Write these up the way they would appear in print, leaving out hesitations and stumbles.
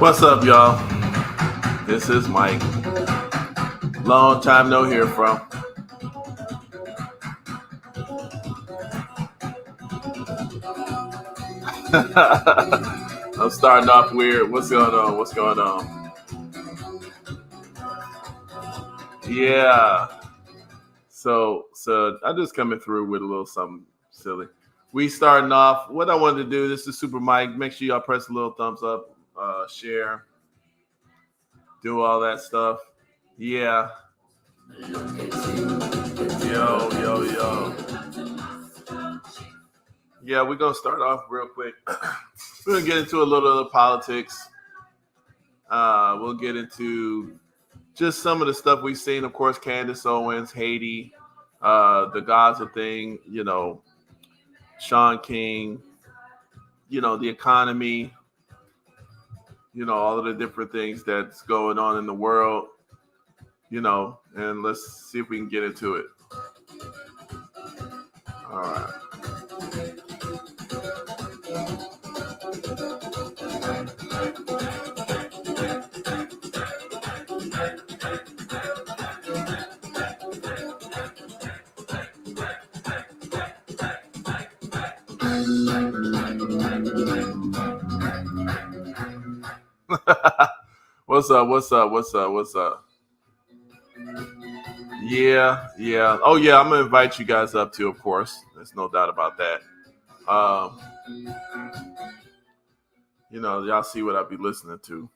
What's up, y'all? This is Mike. Long time no hear from. I'm starting off weird. What's going on? What's going on? Yeah. So I'm just coming through with a little something silly. We starting off. What I wanted to do. This is Super Mike. Make sure y'all press a little thumbs up, share, do all that stuff. Yeah. Yo. Yeah, we're gonna start off real quick. We're gonna get into a little of the politics. We'll get into just some of the stuff we've seen. Of course, Candace Owens, Haiti, the Gaza thing. Sean King. The economy. All of the different things that's going on in the world. And let's see if we can get into it. All right. What's up? Yeah. Oh, yeah, I'm going to invite you guys up too, of course. There's no doubt about that. Y'all see what I be listening to.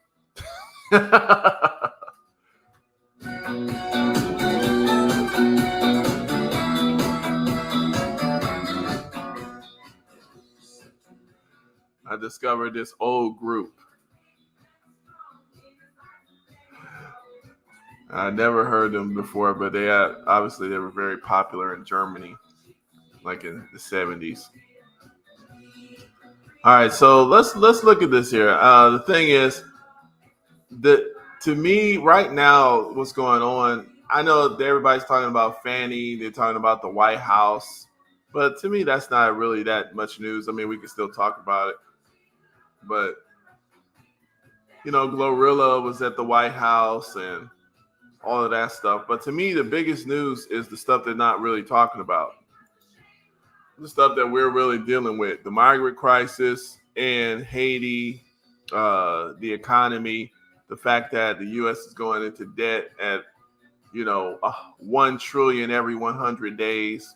I discovered this old group. I never heard them before, but they were very popular in Germany, like in the 70s. All right, so let's look at this here. The thing is that to me right now, what's going on? I know that everybody's talking about Fanny, they're talking about the White House, but to me that's not really that much news. I mean, we can still talk about it, but Glorilla was at the White House and all of that stuff. But to me, the biggest news is the stuff they're not really talking about. The stuff that we're really dealing with, the migrant crisis in Haiti, the economy, the fact that the U.S. is going into debt at, 1 trillion every 100 days.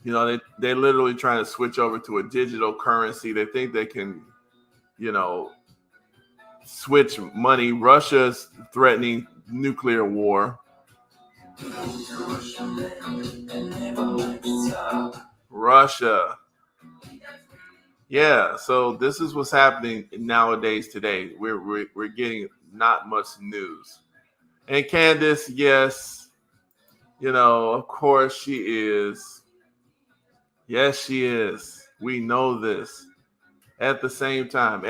They're literally trying to switch over to a digital currency. They think they can, switch money. Russia's threatening nuclear war. Russia. Yeah, so this is what's happening nowadays today. We're getting not much news. And Candace, yes, of course she is. Yes, she is. We know this. At the same time,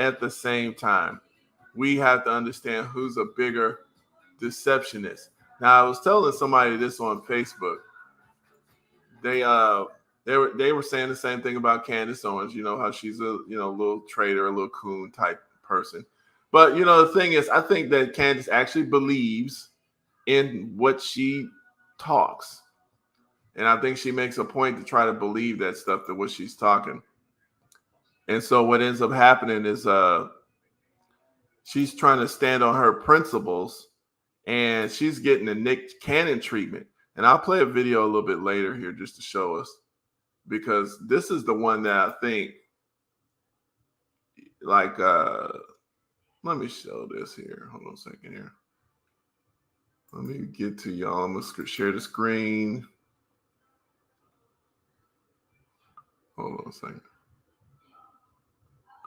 we have to understand who's a bigger deceptionist. Now, I was telling somebody this on Facebook. They were saying the same thing about Candace Owens. How she's a little traitor, a little coon type person. But the thing is, I think that Candace actually believes in what she talks, and I think she makes a point to try to believe that stuff, that what she's talking. And so what ends up happening is she's trying to stand on her principles, and she's getting the Nick Cannon treatment. And I'll play a video a little bit later here just to show us, because this is the one that I think, like, let me show this here. Hold on a second here. Let me get to y'all. I'm going to share the screen. Hold on a second.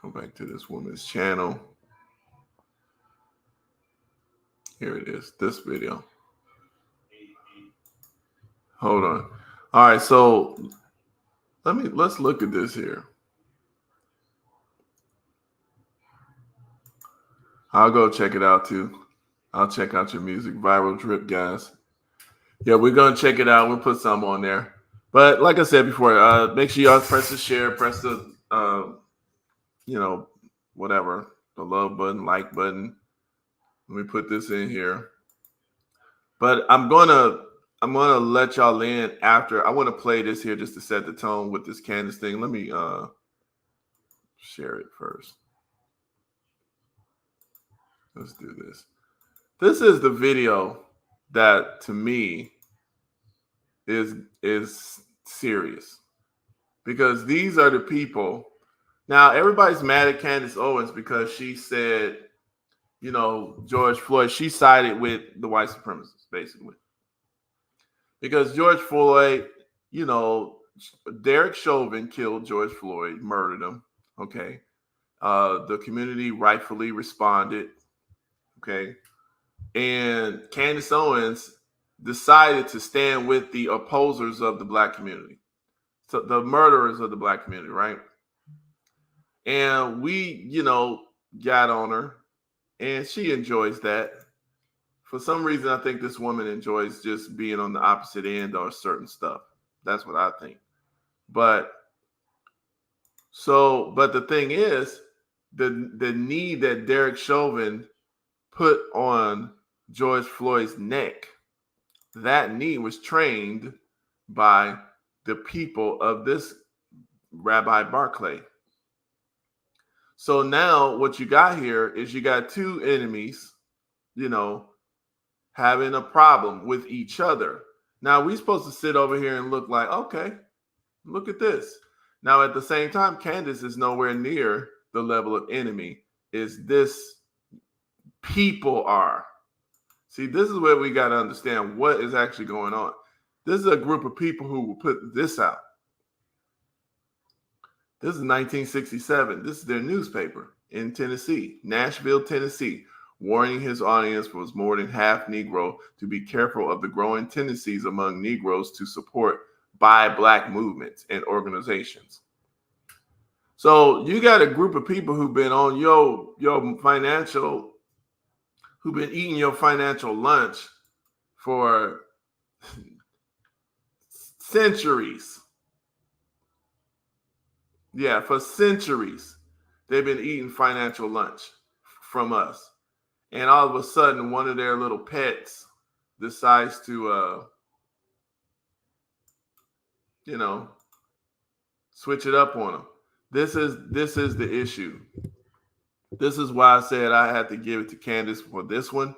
Go back to this woman's channel. Here it is, this video. Hold on. All right, so let's look at this here. I'll go check it out too. I'll check out your music, Viral Drip, guys. Yeah, we're gonna check it out. We'll put some on there. But like I said before, make sure y'all press the share, press the whatever. the love button, like button. Let me put this in here. But I'm gonna let y'all in after. I want to play this here just to set the tone with this Candace thing. Let me share it first. Let's do this. This is the video that to me is serious because these are the people. Now everybody's mad at Candace Owens because she said, George Floyd. She sided with the white supremacists basically because George Floyd, you know, Derek Chauvin killed George Floyd, murdered him. Okay, the community rightfully responded. Okay, and Candace Owens decided to stand with the opposers of the black community, so the murderers of the black community, right? And we, got on her, and she enjoys that. For some reason, I think this woman enjoys just being on the opposite end of certain stuff. That's what I think. But but the thing is, the knee that Derek Chauvin put on George Floyd's neck, that knee was trained by the people of this Rabbi Barclay. So now what you got here is you got two enemies, having a problem with each other. Now we supposed to sit over here and look like, okay, look at this. Now at the same time, Candace is nowhere near the level of enemy is this people are. See, this is where we got to understand what is actually going on. This is a group of people who will put this out. This is 1967. This is their newspaper in Tennessee, Nashville, Tennessee, warning his audience was more than half Negro to be careful of the growing tendencies among Negroes to support buy black movements and organizations. So you got a group of people who've been on your financial, who've been eating your financial lunch for centuries. Yeah, for centuries, they've been eating financial lunch from us. And all of a sudden, one of their little pets decides to, switch it up on them. This is the issue. This is why I said I had to give it to Candace for this one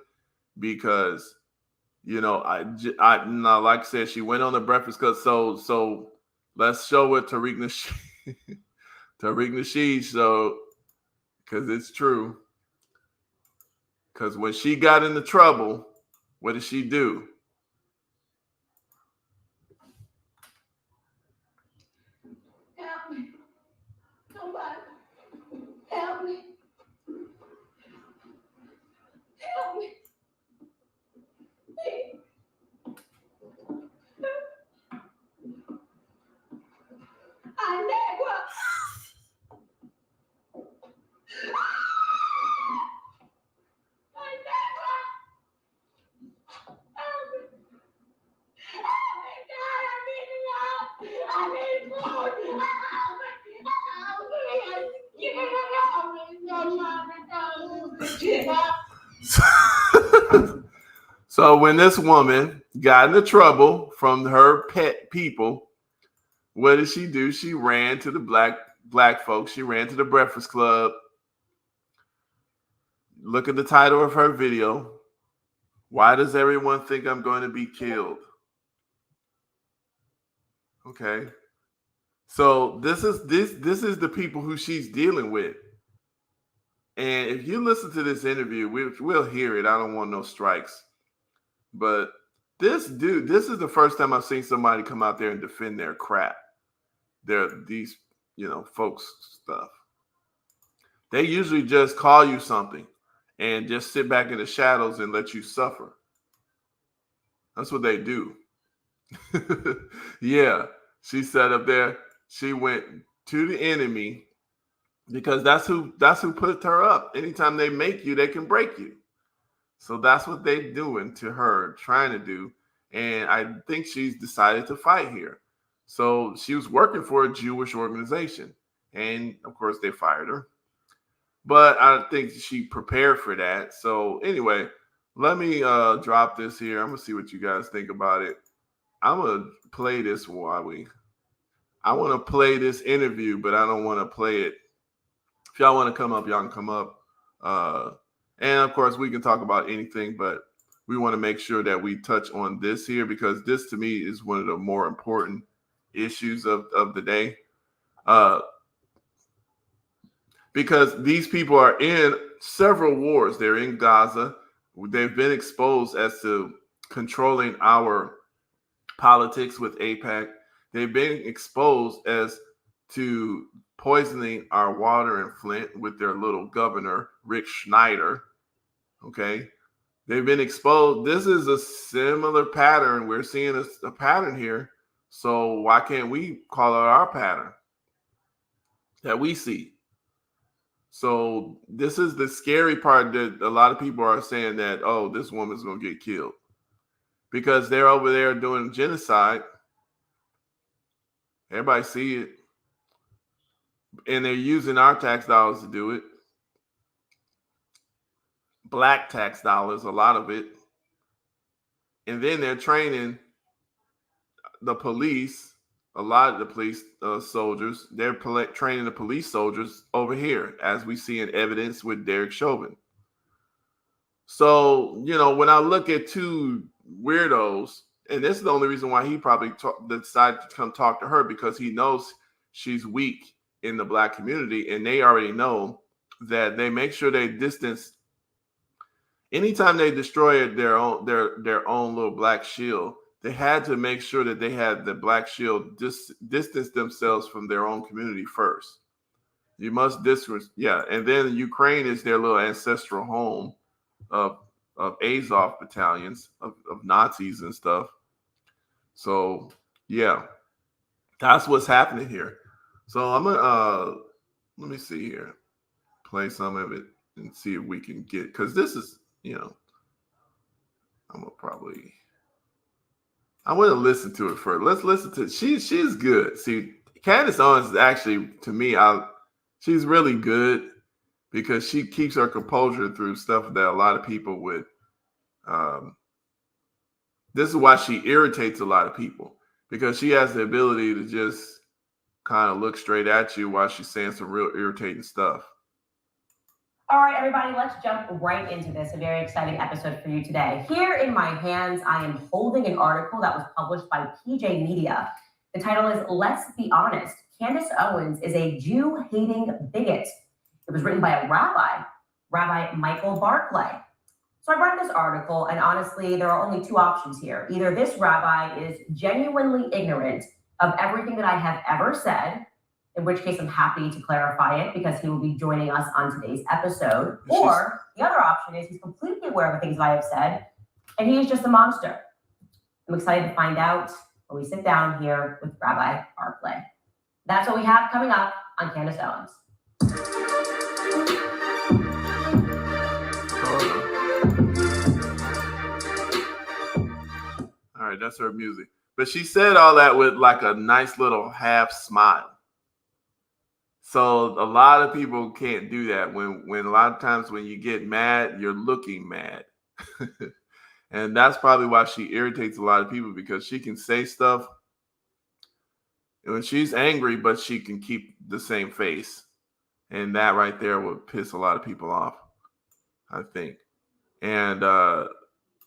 because, I like I said, she went on the Breakfast Club. So let's show what Tariq Nasheed showed because it's true. Because when she got into trouble, what did she do? Help me. Somebody. Help me. Help me. Please. I never. I never. Help me. Help me, God. I need help. I need food. Help me. So when this woman got into trouble from her pet people, what did she do? She ran to the black folks. She ran to the Breakfast Club. Look at the title of her video. Why does everyone think I'm going to be killed? Okay. So this is the people who she's dealing with. And if you listen to this interview, we'll hear it. I don't want no strikes. But this dude, this is the first time I've seen somebody come out there and defend their crap. These, folks stuff. They usually just call you something and just sit back in the shadows and let you suffer. That's what they do. Yeah. She sat up there. She went to the enemy because that's who put her up. Anytime they make you, they can break you. So that's what they're doing to her, trying to do. And I think she's decided to fight here. So she was working for a Jewish organization. And of course, they fired her. but I think she prepared for that. So anyway, let me drop this here. I'm gonna see what you guys think about it. I'm gonna play this while we. I want to play this interview, but I don't want to play it. If y'all want to come up, y'all can come up. Uh, and of course, we can talk about anything, but we want to make sure that we touch on this here because this to me is one of the more important issues of the day. Uh, because these people are in several wars. They're in Gaza. They've been exposed as to controlling our politics with APAC. They've been exposed as to poisoning our water in Flint with their little governor, Rick Schneider. Okay. They've been exposed. This is a similar pattern. We're seeing a pattern here. So why can't we call it our pattern that we see? So this is the scary part that a lot of people are saying that, oh, this woman's going to get killed because they're over there doing genocide. Everybody see it. And they're using our tax dollars to do it. Black tax dollars, a lot of it. And then they're training the police, a lot of the police soldiers, they're training the police soldiers over here, as we see in evidence with Derek Chauvin. So, when I look at two weirdos, and this is the only reason why he probably decided to come talk to her, because he knows she's weak in the Black community, and they already know that they make sure they distance. Anytime they destroyed their own little Black shield, they had to make sure that they had the Black shield distance themselves from their own community first. You must distance, yeah. And then Ukraine is their little ancestral home of Azov battalions of Nazis and stuff. So yeah, that's what's happening here. So I'm gonna let me see here, play some of it and see if we can get, because this is, I'm gonna probably, I want to listen to it first. Let's listen to it. She's good. See, Candace Owens is actually, to me, she's really good because she keeps her composure through stuff that a lot of people would. This is why she irritates a lot of people, because she has the ability to just kind of look straight at you while she's saying some real irritating stuff. All right, everybody, let's jump right into this. A very exciting episode for you today. Here in my hands, I am holding an article that was published by PJ Media. The title is Let's Be Honest, Candace Owens is a Jew-hating bigot. It was written by a rabbi, Rabbi Michael Barclay. So I read this article, and honestly, there are only two options here. Either this rabbi is genuinely ignorant of everything that I have ever said, in which case I'm happy to clarify it because he will be joining us on today's episode. Or the other option is he's completely aware of the things that I have said, and he is just a monster. I'm excited to find out when we sit down here with Rabbi Barclay. That's what we have coming up on Candace Owens. All right, that's her music. But she said all that with like a nice little half smile. So a lot of people can't do that. When a lot of times when you get mad, you're looking mad. And that's probably why she irritates a lot of people, because she can say stuff when she's angry, but she can keep the same face. And that right there would piss a lot of people off, I think. And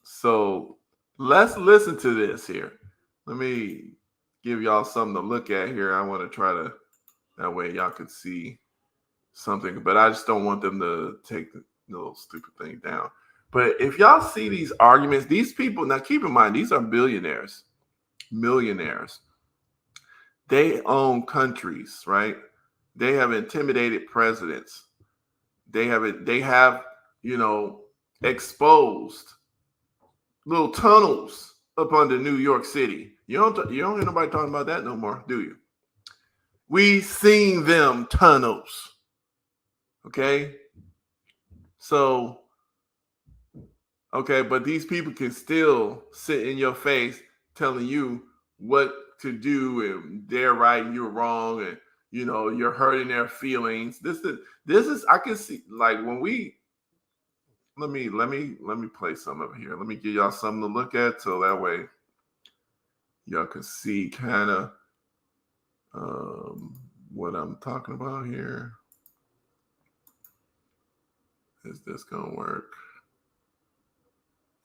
so let's listen to this here. Let me give y'all something to look at here. I want to try to, that way y'all can see something, but I just don't want them to take the little stupid thing down. But if y'all see these arguments, these people, now keep in mind, these are billionaires, millionaires. They own countries, right? They have intimidated presidents. They have, exposed little tunnels up under New York City. You don't hear nobody talking about that no more, do you? We seen them tunnels. Okay? So, okay, but these people can still sit in your face telling you what to do, and they're right and you're wrong, and you're hurting their feelings. This is I can see, like, when we let me play some of it here. Let me give y'all something to look at so that way y'all can see kind of what I'm talking about here. Is this gonna work?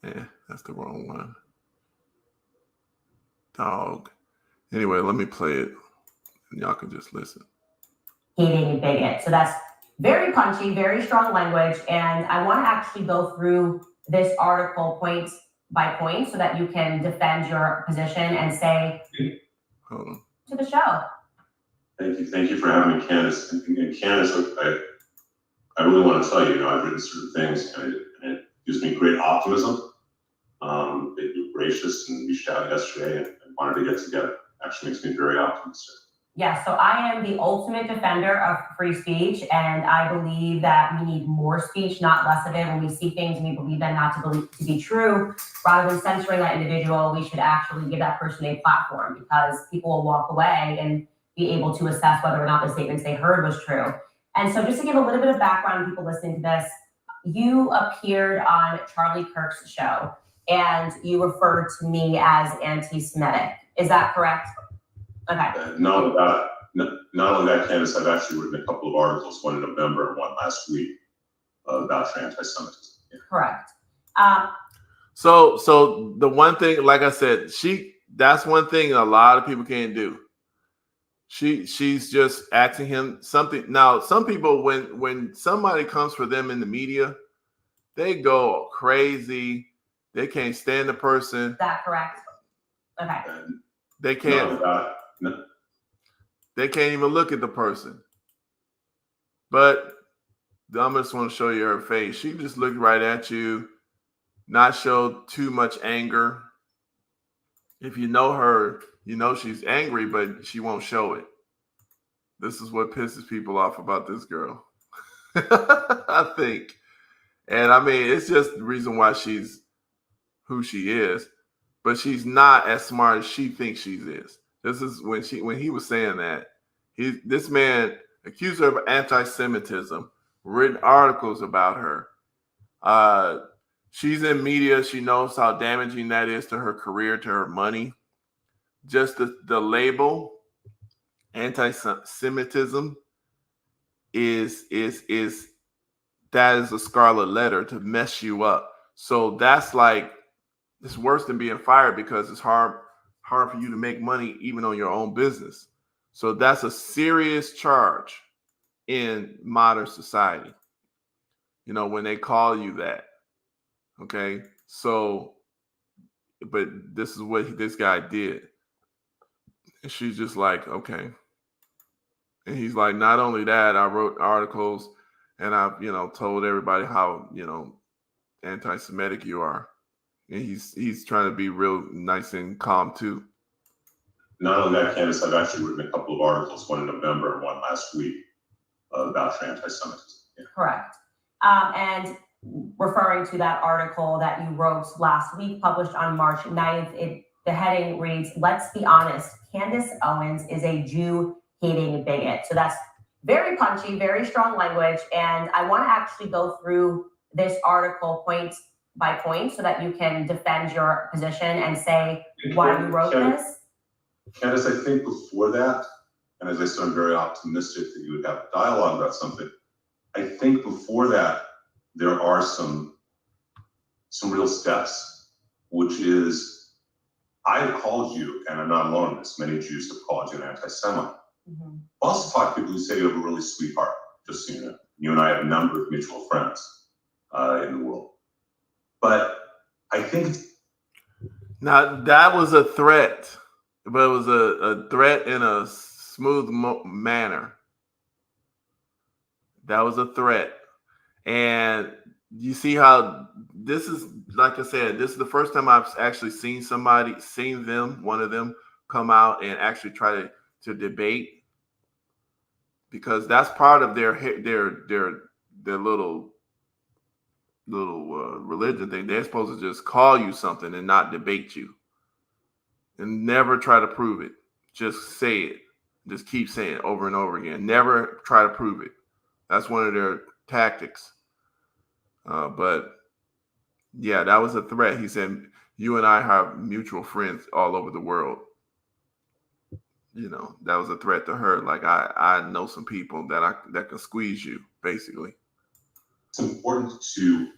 That's the wrong one. Dog. Anyway, let me play it and y'all can just listen. Hating and bigot. So that's very punchy, very strong language. And I want to actually go through this article point by point so that you can defend your position and say Hold on. to the show. Thank you for having me, Candace. And Candace, I really want to tell you, I've written certain things, and it gives me great optimism. That you're gracious and reached out yesterday and wanted to get together. Actually makes me very optimistic. Yeah, so I am the ultimate defender of free speech, and I believe that we need more speech, not less of it. When we see things and we believe them not to be true, rather than censoring that individual, we should actually give that person a platform, because people will walk away and be able to assess whether or not the statements they heard was true. And so just to give a little bit of background to people listening to this, you appeared on Charlie Kirk's show, and you referred to me as anti-Semitic. Is that correct? Okay. Not only that, Candace, I've actually written a couple of articles, one in November and one last week, about anti-Semitism. Yeah. Correct. So the one thing, like I said, that's one thing a lot of people can't do. She's just asking him something. Now, some people, when somebody comes for them in the media, they go crazy. They can't stand the person. Is that correct? Okay. And they can't. They can't even look at the person. But I just want to show you her face. She just looked right at you, not show too much anger. If you know her, you know she's angry, but she won't show it. This is what pisses people off about this girl, I think. And I mean, it's just the reason why she's who she is, but she's not as smart as she thinks she is. This is when he was saying that, this man accused her of anti-Semitism, written articles about her. She's in media. She knows how damaging that is to her career, to her money. Just the label anti-Semitism is that is a scarlet letter to mess you up. So that's like, it's worse than being fired, because it's hard for you to make money even on your own business. So that's a serious charge in modern society, when they call you that. Okay. So, but this is what this guy did. And she's just like, okay. And he's like, not only that, I wrote articles and I've, told everybody how, anti-Semitic you are. And he's trying to be real nice and calm too. Not only that, Candace, I've actually written a couple of articles, one in November and one last week, about anti-Semitism. Yeah. Correct. And referring to that article that you wrote last week, published on March 9th, the heading reads, "Let's be honest, Candace Owens is a Jew-hating bigot." So that's very punchy, very strong language. And I want to actually go through this article point by point so that you can defend your position and say why you wrote this. Candace, I think before that, and as I said, I'm very optimistic that you would have a dialogue about something. I think before that, there are some real steps, which is, I've called you, and I'm not alone in this, many Jews have called you an anti-Semite. Mm-hmm. I also talk to people who say you have a really sweet heart, just so you know. You and I have a number of mutual friends in the world. But I think... Now, that was a threat, but it was a threat in a smooth manner. That was a threat. And you see how this is, like I said, this is the first time I've actually seen one of them come out and actually try to debate, because that's part of their little religion thing. They're supposed to just call you something and not debate you, and never try to prove it. Just say it. Just keep saying it over and over again. Never try to prove it. That's one of their tactics. But yeah, that was a threat. He said, you and I have mutual friends all over the world. You know, that was a threat to her. Like, I know some people that can squeeze you, basically. It's important to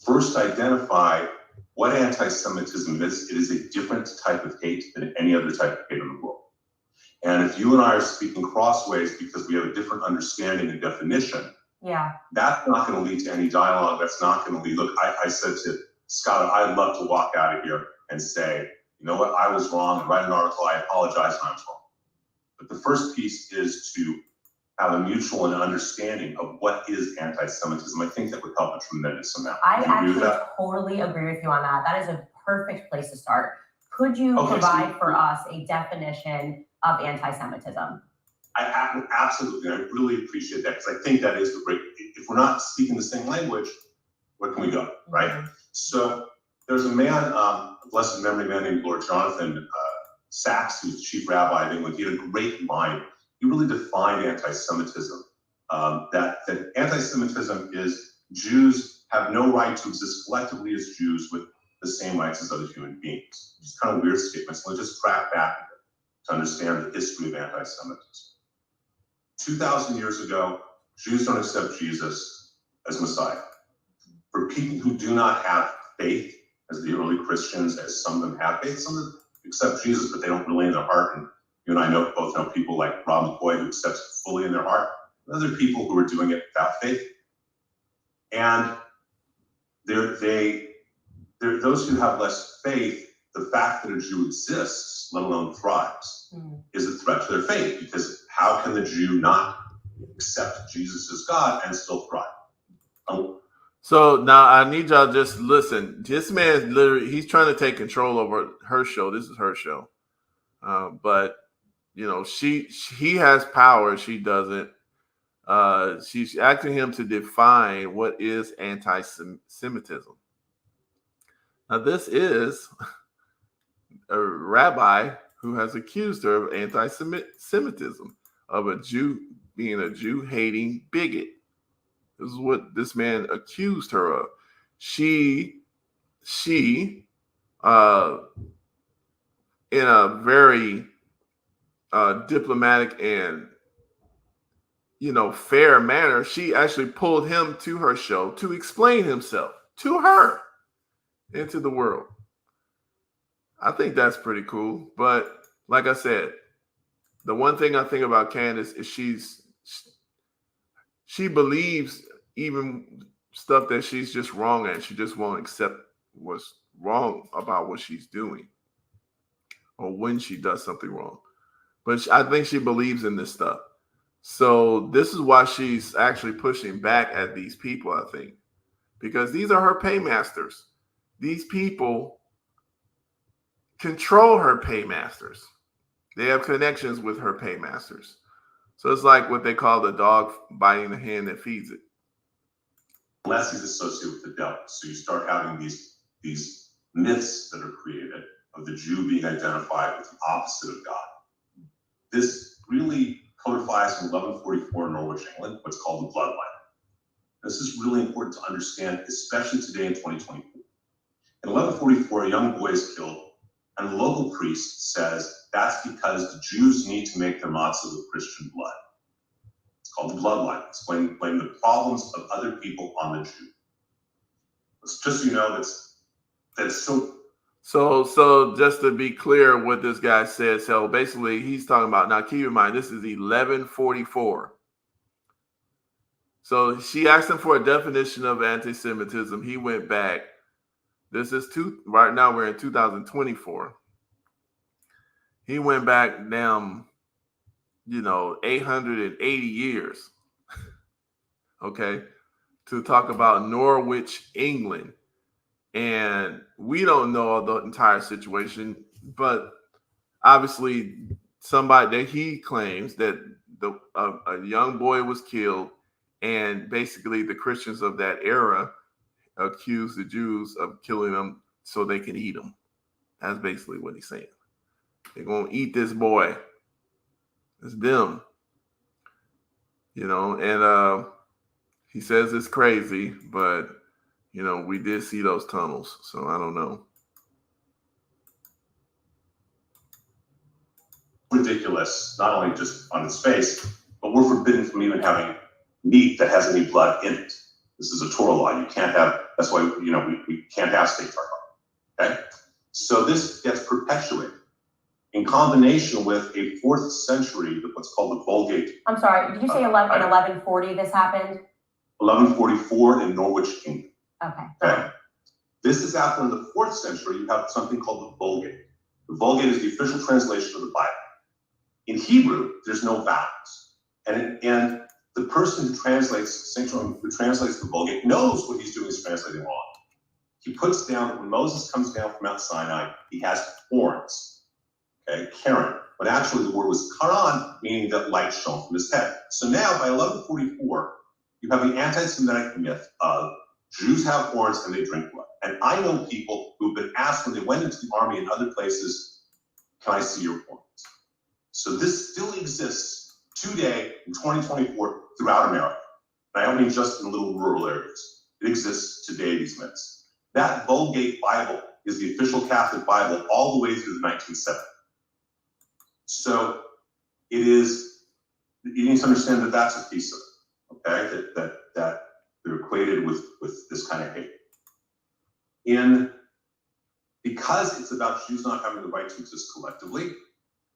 first identify what anti-Semitism is. It is a different type of hate than any other type of hate in the world. And if you and I are speaking crossways because we have a different understanding and definition, that's not going to lead to any dialogue. That's not going to lead. Look, I said to Scott, I'd love to walk out of here and say, you know what, I was wrong, and write an article, I apologize when I was wrong. But the first piece is to have a mutual understanding of what is anti-Semitism. I think that would help a tremendous amount. I actually totally agree with you on that. That is a perfect place to start. Could you provide for us a definition of anti-Semitism? I absolutely, I really appreciate that, because I think that is the break. If we're not speaking the same language, where can we go, right? Mm-hmm. So there's a man, blessed memory man named Lord Jonathan Sachs, who's chief rabbi of England. He had a great line. He really defined anti-Semitism. That anti-Semitism is Jews have no right to exist collectively as Jews with the same rights as other human beings. It's kind of weird statements. Let's just track back to understand the history of anti-Semitism. 2,000 years ago, Jews don't accept Jesus as Messiah. For people who do not have faith, as the early Christians, as some of them have faith, some of them accept Jesus, but they don't really in their heart. And you and I both know people like Rob McCoy who accepts it fully in their heart. Other people who are doing it without faith. And they're those who have less faith. The fact that a Jew exists, let alone thrives, is a threat to their faith, because how can the Jew not accept Jesus as God and still thrive? So now I need y'all just listen. This man literally, he's trying to take control over her show. This is her show. But, you know, he has power. She doesn't. She's asking him to define what is anti-Semitism. Now, this is a rabbi who has accused her of anti-Semitism, of a Jew being a Jew-hating bigot. This is what this man accused her of. She, in a very diplomatic and, you know, fair manner, she actually pulled him to her show to explain himself to her and to the world. I think that's pretty cool. But like I said, the one thing I think about Candace is she believes even stuff that she's just wrong at. She just won't accept what's wrong about what she's doing or when she does something wrong. But I think she believes in this stuff. So this is why she's actually pushing back at these people, I think, because these are her paymasters. These people control her paymasters. They have connections with her paymasters. So it's like what they call the dog biting the hand that feeds it. Unless he's associated with the devil. So you start having these myths that are created of the Jew being identified with the opposite of God. This really codifies in 1144 in Norwich, England, what's called the bloodline. This is really important to understand, especially today in 2024. In 1144, a young boy is killed, and the local priest says that's because the Jews need to make their matzah with Christian blood. It's called the bloodline. It's blame the problems of other people on the Jew. It's just so you know that's so. So just to be clear, what this guy said. So basically, he's talking about. Now, keep in mind, this is 1144. So she asked him for a definition of anti-Semitism. He went back. This is right now we're in 2024. He went back down, 880 years. Okay, to talk about Norwich, England. And we don't know the entire situation, but obviously somebody that he claims that a young boy was killed, and basically the Christians of that era accused the Jews of killing them so they can eat him. That's basically what he's saying. They're going to eat this boy. It's them. And he says it's crazy, but we did see those tunnels, so I don't know. Ridiculous, not only just on its face, but we're forbidden from even having meat that has any blood in it. This is a Torah law. You can't have, that's why, we can't have steak tartar, okay? So this gets perpetuated in combination with a 4th century, what's called the Vulgate. I'm sorry, did you say 1140 this happened? 1144 in Norwich Kingdom. Okay. This is after in the 4th century, you have something called the Vulgate. The Vulgate is the official translation of the Bible. In Hebrew, there's no vowels. And the person who translates the Vulgate knows what he's doing is translating wrong. He puts down that when Moses comes down from Mount Sinai, he has horns, okay, Karen, but actually the word was Karan, meaning that light shone from his head. So now by 1144, you have the anti-Semitic myth of Jews have horns and they drink blood. And I know people who've been asked when they went into the army and other places, can I see your horns? So this still exists today in 2024 throughout America. And I don't mean just in little rural areas. It exists today, these myths. That Vulgate Bible is the official Catholic Bible all the way through the 1970s. So it is, you need to understand that that's a piece of it, okay? That they're equated with this kind of hate. Because it's about Jews not having the right to exist collectively,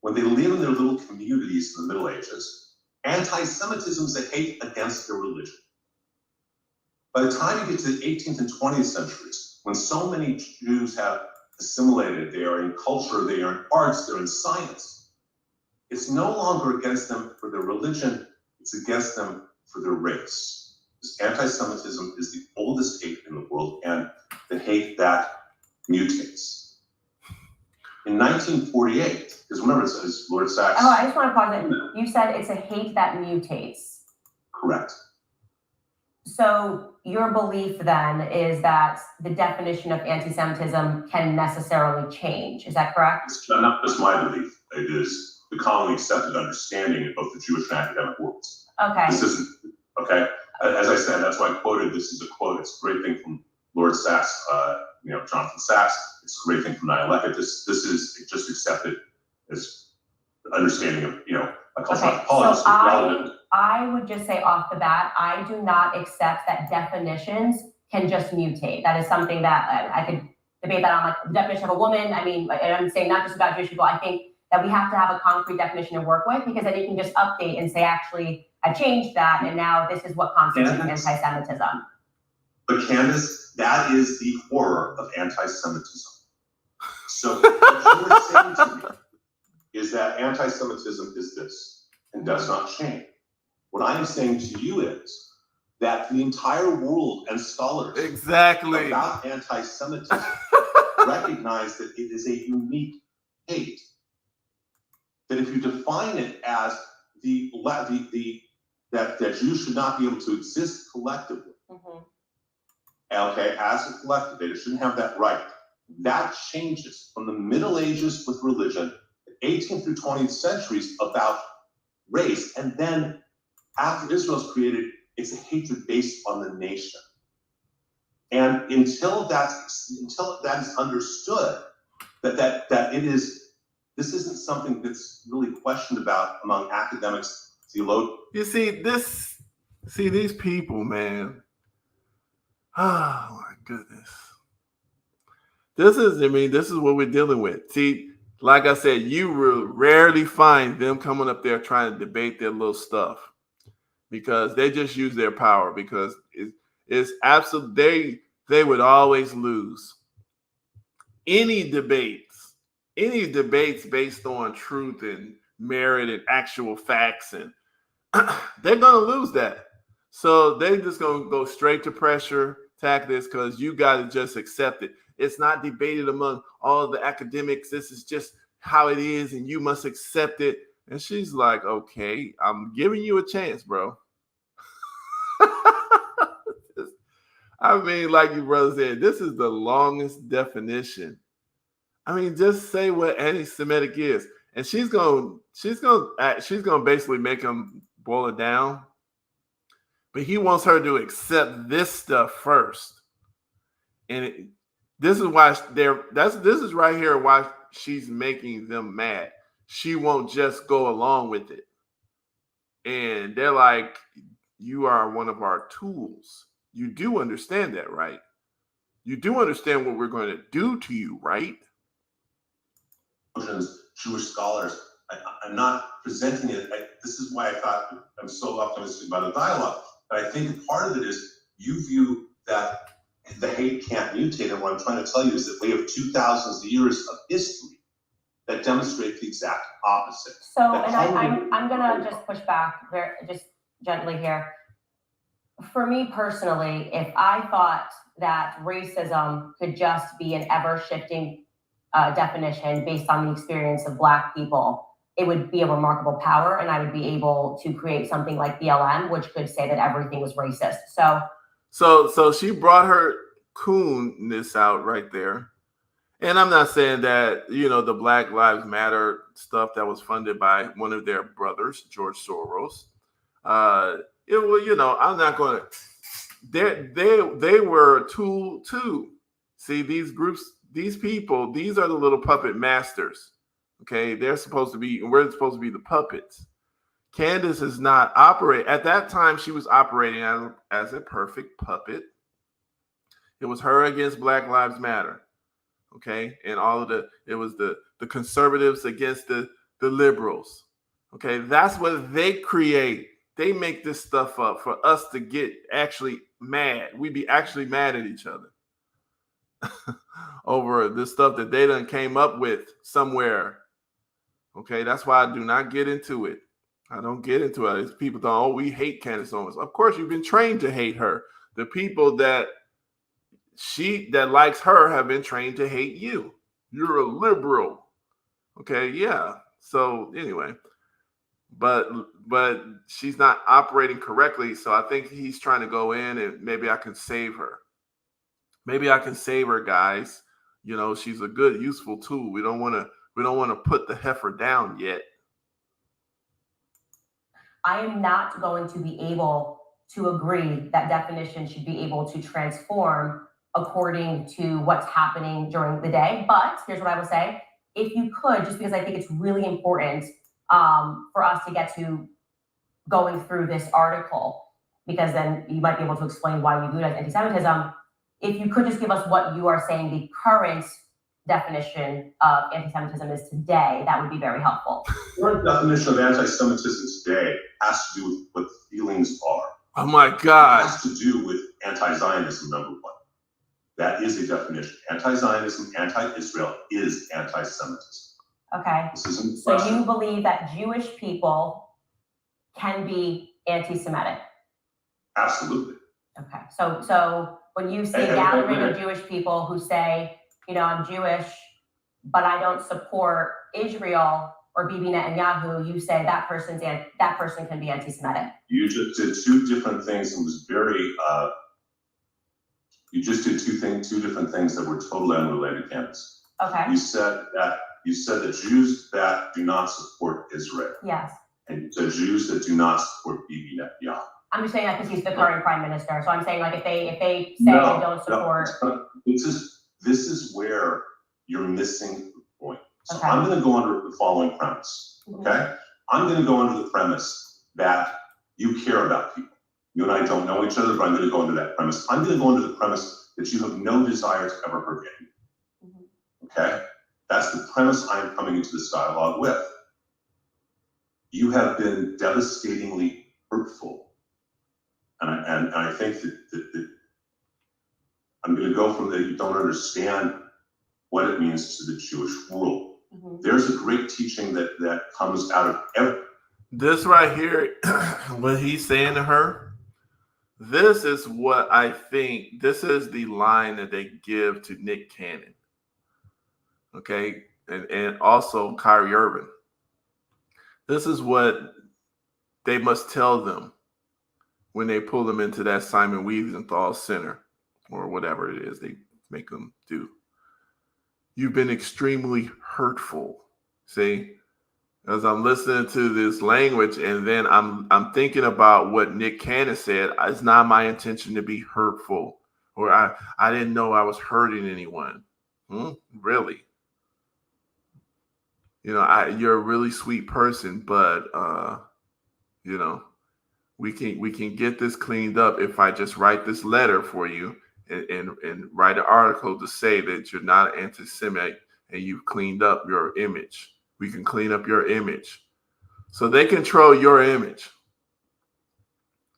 when they live in their little communities in the Middle Ages, anti-Semitism is a hate against their religion. By the time you get to the 18th and 20th centuries, when so many Jews have assimilated, they are in culture, they are in arts, they're in science, it's no longer against them for their religion, it's against them for their race. This anti-Semitism is the oldest hate in the world, and the hate that mutates. In 1948, because remember, it's Lord Sachs. Oh, I just want to pause it. You said it's a hate that mutates. Correct. So your belief then is that the definition of anti-Semitism can necessarily change. Is that correct? It's not just my belief. It is the commonly accepted understanding in both the Jewish and academic worlds. Okay. This isn't, okay? As I said, that's why I quoted, this is a quote, it's a great thing from Lord Sachs, Jonathan Sachs. It's a great thing from Nihilecka. This is just accepted as the understanding of, a cultural anthropologist. So I would just say off the bat, I do not accept that definitions can just mutate. That is something that I could debate that on, like the definition of a woman. I mean, and I'm saying not just about Jewish people. I think that we have to have a concrete definition to work with, because then you can just update and say, actually, I changed that, and now this is what constitutes anti-Semitism. But Candace, that is the horror of anti-Semitism. So what you're saying to me is that anti-Semitism is this and does not change. What I am saying to you is that the entire world and scholars about anti-Semitism recognize that it is a unique hate. That if you define it as that Jews should not be able to exist collectively, okay, as a collective, they shouldn't have that right. That changes from the Middle Ages with religion, the 18th through 20th centuries about race, and then after Israel's created, it's a hatred based on the nation. And until that is understood, that it is, this isn't something that's really questioned about among academics, theologians. You see these people, man. Oh my goodness. This is what we're dealing with. See, like I said, you will rarely find them coming up there trying to debate their little stuff, because they just use their power, because it's absolute. They would always lose any debates based on truth and merit and actual facts, and they're gonna lose that. So they're just gonna go straight to pressure tactics, because you got to just accept it. It's not debated among all the academics. This is just how it is, and you must accept it. And she's like, okay, I'm giving you a chance, bro. I mean, like you brother said, this is the longest definition. I mean, just say what anti-Semitic is. and she's gonna basically make him boil it down. But he wants her to accept this stuff first, and this is why this is right here why she's making them mad. She won't just go along with it, and they're like, "You are one of our tools. You do understand that, right? You do understand what we're going to do to you, right?" Jewish scholars. I'm not presenting it. This is why I thought I'm so optimistic about a dialogue. But I think part of it is you view that the hate can't mutate. And what I'm trying to tell you is that we have 2,000 years of history that demonstrate the exact opposite. So, and I'm gonna just push back just gently here. For me personally, if I thought that racism could just be an ever-shifting definition based on the experience of Black people, it would be a remarkable power, and I would be able to create something like BLM, which could say that everything was racist. So she brought her coonness out right there. And I'm not saying that, the Black Lives Matter stuff that was funded by one of their brothers, George Soros. I'm not going to. They were a tool too. See, these groups, these people, these are the little puppet masters. Okay, we're supposed to be the puppets. Candace is not operating. At that time, she was operating as a perfect puppet. It was her against Black Lives Matter. Okay, and it was the conservatives against the liberals. Okay, that's what they create. They make this stuff up for us to get actually mad. We'd be actually mad at each other over this stuff that they done came up with somewhere. Okay, that's why I do not get into it. I don't get into it. It's people thought, we hate Candace Owens. Of course, you've been trained to hate her. The people that likes her have been trained to hate you. You're a liberal. Okay, yeah. So anyway, but she's not operating correctly. So I think he's trying to go in and maybe I can save her. Maybe I can save her, guys. She's a good, useful tool. We don't want to put the heifer down yet. I am not going to be able to agree that definition should be able to transform according to what's happening during the day. But here's what I will say. If you could, just because I think it's really important for us to get to going through this article, because then you might be able to explain why you view it as anti-Semitism. If you could just give us what you are saying the current definition of anti-Semitism is today, that would be very helpful. The current definition of anti-Semitism today has to do with what the feelings are. Oh my God. It has to do with anti-Zionism, number one. That is a definition. Anti-Zionism, anti-Israel is anti-Semitism. Okay. So you believe that Jewish people can be anti-Semitic? Absolutely. Okay. So when you see a gathering of Jewish people who say, I'm Jewish, but I don't support Israel or Bibi Netanyahu, you say that person can be anti-Semitic. You just did two different things and was very you just did two different things that were totally unrelated, Candace. Okay. You said that Jews that do not support Israel. Yes. And the Jews that do not support Bibi Netanyahu. I'm just saying that because he's the current prime minister. So I'm saying if they say they don't support. No. This is where you're missing the point. So okay. I'm going to go under the following premise. Okay. Mm-hmm. I'm going to go under the premise that you care about people. You and I don't know each other, but I'm going to go under that premise. I'm going to go under the premise that you have no desire to ever hurt anyone. Mm-hmm. Okay? That's the premise I'm coming into this dialogue with. You have been devastatingly hurtful. And I think that I'm going to go from that you don't understand what it means to the Jewish world. Mm-hmm. There's a great teaching that comes out of every. This right here, what he's saying to her, this is what I think, this is the line that they give to Nick Cannon. Okay. And also Kyrie Irving. This is what they must tell them when they pull them into that Simon Wiesenthal Center or whatever it is they make them do. You've been extremely hurtful. See, as I'm listening to this language, and then I'm thinking about what Nick Candace said. It's not my intention to be hurtful, or I didn't know I was hurting anyone. Really? You know, you're a really sweet person, but you know, we can get this cleaned up if I just write this letter for you and write an article to say that you're not anti-Semitic and you've cleaned up your image. We can clean up your image. So they control your image.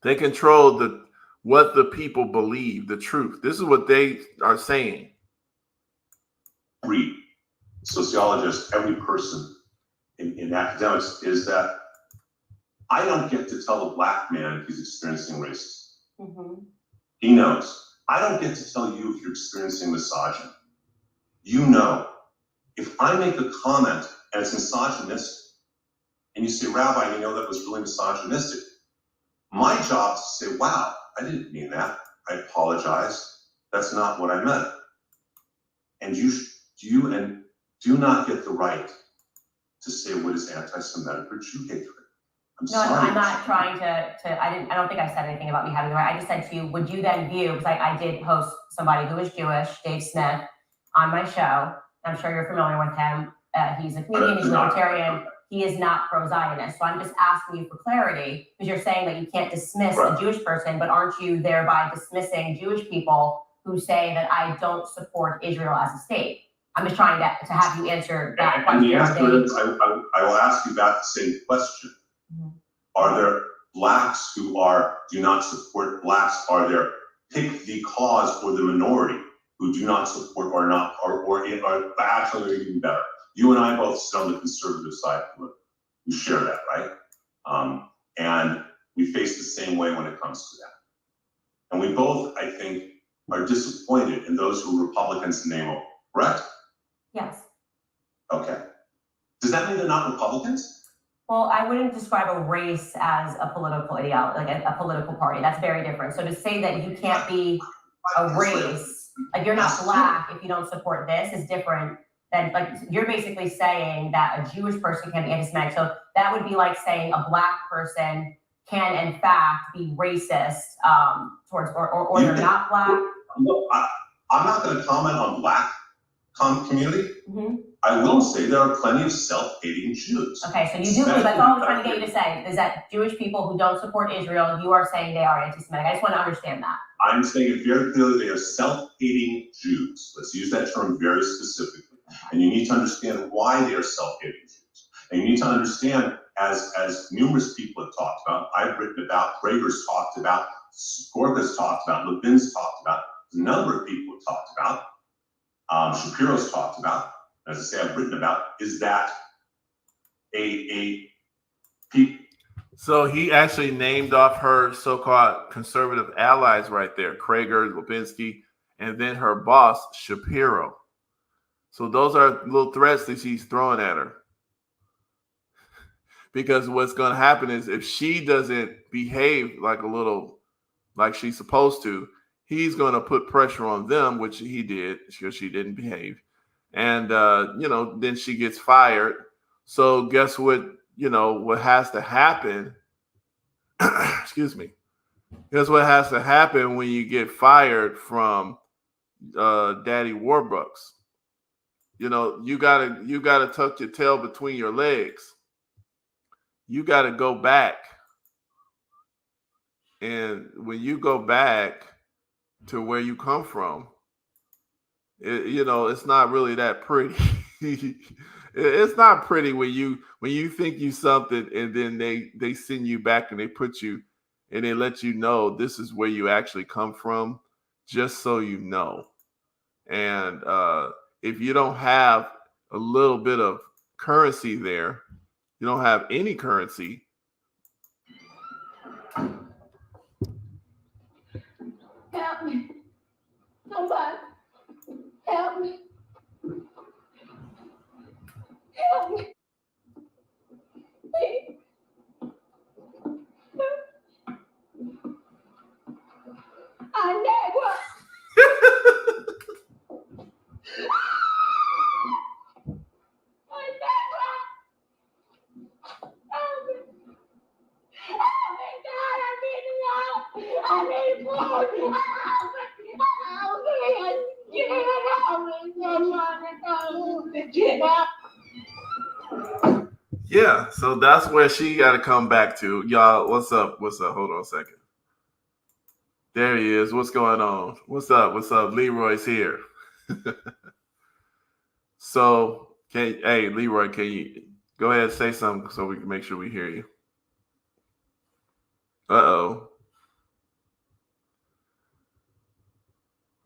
They control what the people believe, the truth. This is what they are saying. Every sociologist, every person in academics is that I don't get to tell a black man if he's experiencing racism. Mm-hmm. He knows. I don't get to tell you if you're experiencing misogyny. You know. If I make a comment and it's misogynistic, and you say, Rabbi, you know that was really misogynistic, my job is to say, wow, I didn't mean that. I apologize. That's not what I meant. And you do not get the right to say what is anti-Semitic or Jew hatred. I'm not trying to I don't think I said anything about me having the right. I just said to you, would you then view, because I did host somebody who is Jewish, Dave Smith, on my show. I'm sure you're familiar with him. He's a comedian, he's a libertarian. He is not pro-Zionist. So I'm just asking you for clarity, because you're saying that you can't dismiss a Jewish person, but aren't you thereby dismissing Jewish people who say that I don't support Israel as a state? I'm just trying to have you answer that question. And the answer is, I will ask you that same question. Mm-hmm. Are there blacks who do not support blacks? Are there pick the cause or the minority who do not support or not, or actually even better? You and I both sit on the conservative side of it. We share that, right? And we face the same way when it comes to that. And we both, I think, are disappointed in those who are Republicans in name only, correct? Yes. Okay. Does that mean they're not Republicans? Well, I wouldn't describe a race as a political ideology, like a political party. That's very different. So to say that you can't be a race, like you're not black if you don't support this, is different than, like, you're basically saying that a Jewish person can be anti-Semitic. So that would be like saying a black person can in fact be racist towards, or they're not black. Look, I'm not going to comment on black community. Mm-hmm. I will say there are plenty of self-hating Jews. Okay, so you do believe, that's all I'm trying to get you to say, is that Jewish people who don't support Israel, you are saying they are anti-Semitic. I just want to understand that. I'm saying it very clearly, they are self-hating Jews. Let's use that term very specifically. And you need to understand why they are self-hating Jews. And you need to understand, as numerous people have talked about, I've written about, Prager's talked about, Gorka's talked about, Levin's talked about, a number of people have talked about, Shapiro's talked about, as I say, I've written about, is that So he actually named off her so-called conservative allies right there, Prager, Levinsky, and then her boss, Shapiro. So those are little threats that she's throwing at her. Because what's going to happen is if she doesn't behave like she's supposed to, he's going to put pressure on them, which he did, because she didn't behave. And, then she gets fired. So guess what, what has to happen? Excuse me. Guess what has to happen when you get fired from Daddy Warbucks? You gotta tuck your tail between your legs. You gotta go back. And when you go back to where you come from, it's not really that pretty. It's not pretty when you think you something and then they send you back and they put you and they let you know this is where you actually come from, just so you know. And if you don't have a little bit of currency there, you don't have any currency. Help me. Nobody. Help me. Help me. Please. I never. I never. Yeah, so that's where she got to come back to. Y'all, what's up? What's up? Hold on a second. There he is. What's going on? What's up? What's up? Leroy's here. So, hey, Leroy, can you go ahead and say something so we can make sure we hear you? Uh-oh.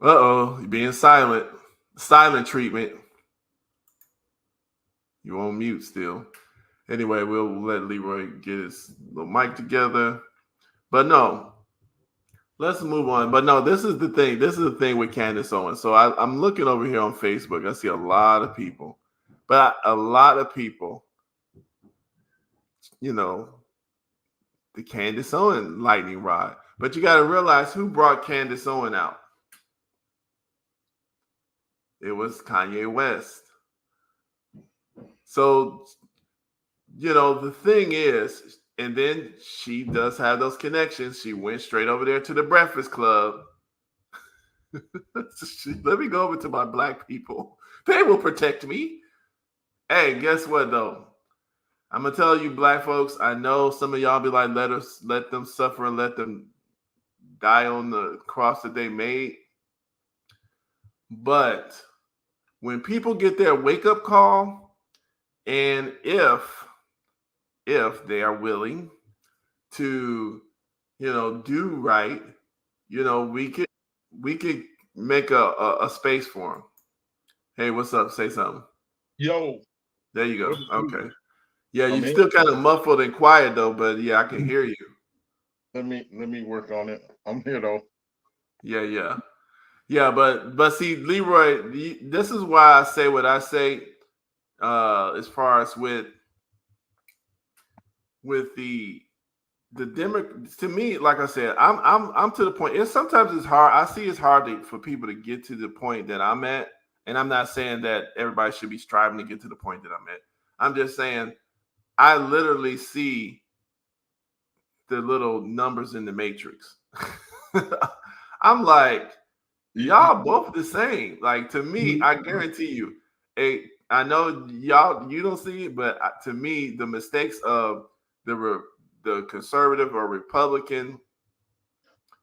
Uh-oh. You're being silent. Silent treatment. You on mute still. Anyway, we'll let Leroy get his little mic together. But no, let's move on. But no, this is the thing. This is the thing with Candace Owens. So I'm looking over here on Facebook. I see a lot of people. But a lot of people, you know, the Candace Owens lightning rod. But you got to realize who brought Candace Owens out. It was Kanye West. So, you know, the thing is, and then she does have those connections. She went straight over there to the Breakfast Club. Let me go over to my black people. They will protect me. Hey, guess what though? I'm gonna tell you, black folks. I know some of y'all be like, let them suffer and let them die on the cross that they made. But when people get their wake up call, and if they are willing to, you know, do right, you know, we could make a space for them. Hey, what's up? Say something. Yo, There you go. what is Okay. this? Yeah, I'm you're in. still kind of muffled and quiet though, but yeah, I can hear you. Let me work on it. I'm here though. Yeah. But see, Leroy, this is why I say what I say. As far as with the Democrats, to me, like I said, I'm to the point. Sometimes it's hard. I see it's hard for people to get to the point that I'm at, and I'm not saying that everybody should be striving to get to the point that I'm at. I'm just saying I literally see the little numbers in the matrix. I'm like, y'all both the same. Like to me, I guarantee you, I know y'all you don't see it, but to me, the mistakes of the conservative or Republican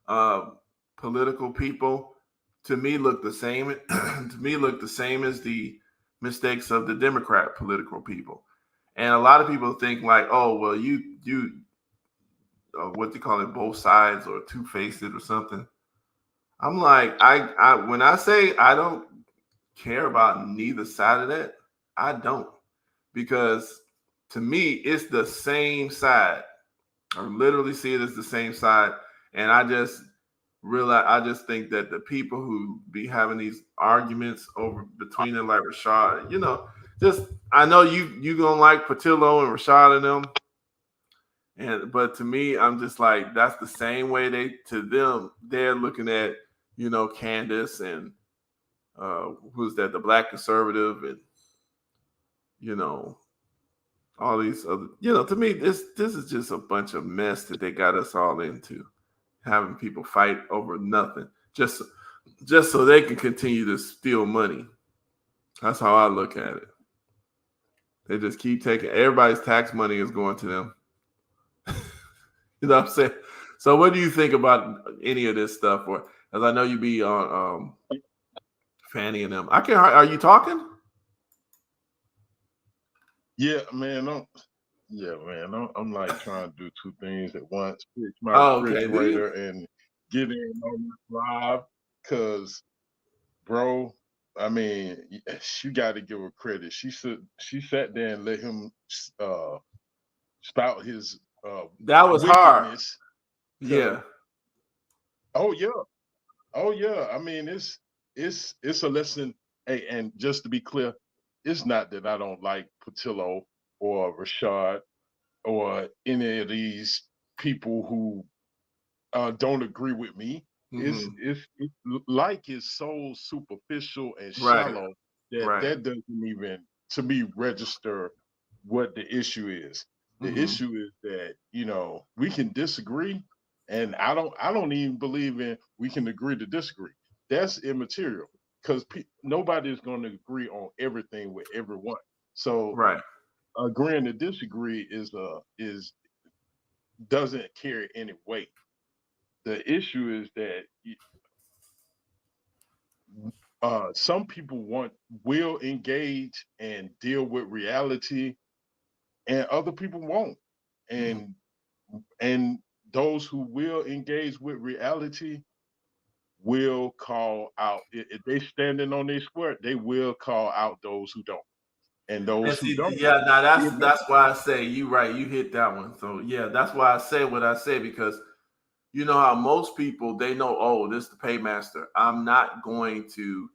uh, political people to me look the same. To me, look the same as the mistakes of the Democrat political people. And a lot of people think like, oh, well, you what they call it, both sides or two faced or something. I'm like, I when I say I don't care about neither side of that, I don't, because to me it's the same side. I literally see it as the same side, and I just think that the people who be having these arguments over between them, like Rashad, you know, just I know you gonna like Patillo and Rashad and them, but to me, I'm just like that's the same way they're looking at, you know, Candace and who's that, the black conservative, and you know all these other, you know, to me this is just a bunch of mess that they got us all into, having people fight over nothing, just so they can continue to steal money. That's how I look at it. They just keep taking everybody's tax money is going to them. You know what I'm saying? So what do you think about any of this stuff? Or as I know you be on Fanny and them. I can't. Are you talking? Yeah, man. I'm like trying to do two things at once. Fix my Oh, okay. refrigerator and get in on this live. Cause, bro, I mean, you got to give her credit. She sat there and let him spout his That was hard. wickedness. Yeah. Oh yeah. Oh yeah. I mean, it's a lesson. Hey, and just to be clear, it's not that I don't like Patillo or Rashad or any of these people who don't agree with me. Mm-hmm. It's like is so superficial and Right. shallow that Right. that doesn't even to me register what the issue is. The Mm-hmm. issue is that we can disagree, And I don't even believe in we can agree to disagree. That's immaterial because nobody is going to agree on everything with everyone. So Right. agreeing to disagree is doesn't carry any weight. The issue is that some people will engage and deal with reality, and other people won't. And and those who will engage with reality will call out. If they standing on their square, they will call out those who don't, and And those who see, don't. yeah, now that's why I say you right. You hit that one. So yeah, that's why I say what I say because you know how most people they know. Oh, this is the paymaster. I'm not going to,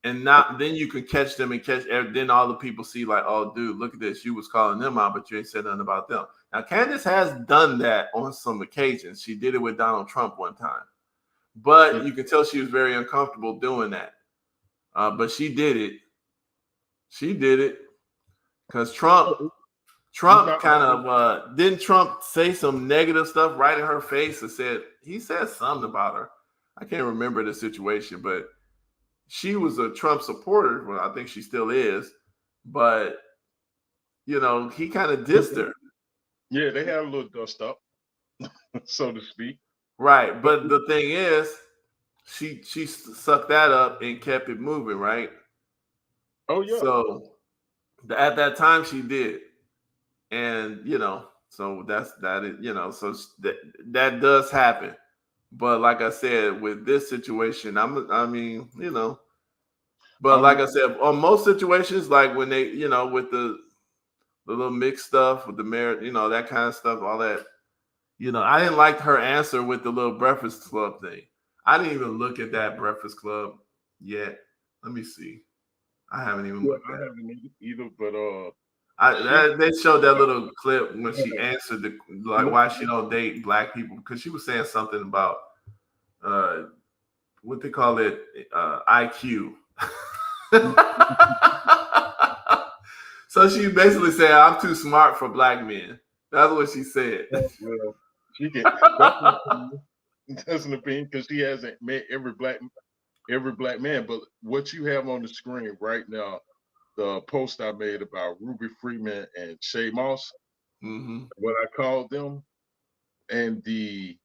and not then you can catch them and catch. Then all the people see like, oh, dude, look at this. You was calling them out, but you ain't said nothing about them. Now Candace has done that on some occasions. She did it with Donald Trump one time, but you can tell she was very uncomfortable doing that. But she did it. She did it because It's Trump not kind always. of didn't Trump say some negative stuff right in her face and he said something about her. I can't remember the situation, but she was a Trump supporter. Well, I think she still is, but you know, he kind of dissed her. Yeah, they had a little dust up, so to speak. Right. But But the thing is, she sucked that up and kept it moving, right? oh yeah, So at that time she did. And you know, so that is, you know, so that does happen. But like I said, with this situation, I mean, you know, but like I'm. I said, on most situations, like when they, you know, with the little mixed stuff with the merit, you know, that kind of stuff, all that, you know, I didn't like her answer with the little Breakfast Club thing. I didn't even look at that Breakfast Club yet. Let me see. I haven't even Yeah, looked I at it. haven't either, but she. They showed that little clip when she answered the like why she don't date black people because she was saying something about uh what they call it IQ. So she basically said, "I'm too smart for black men." That's what she said. Well, she can. That's an opinion. That's an opinion because she hasn't met every black man. But what you have on the screen right now, the post I made about Ruby Freeman and Shay Moss, Hmm. what I called them, and the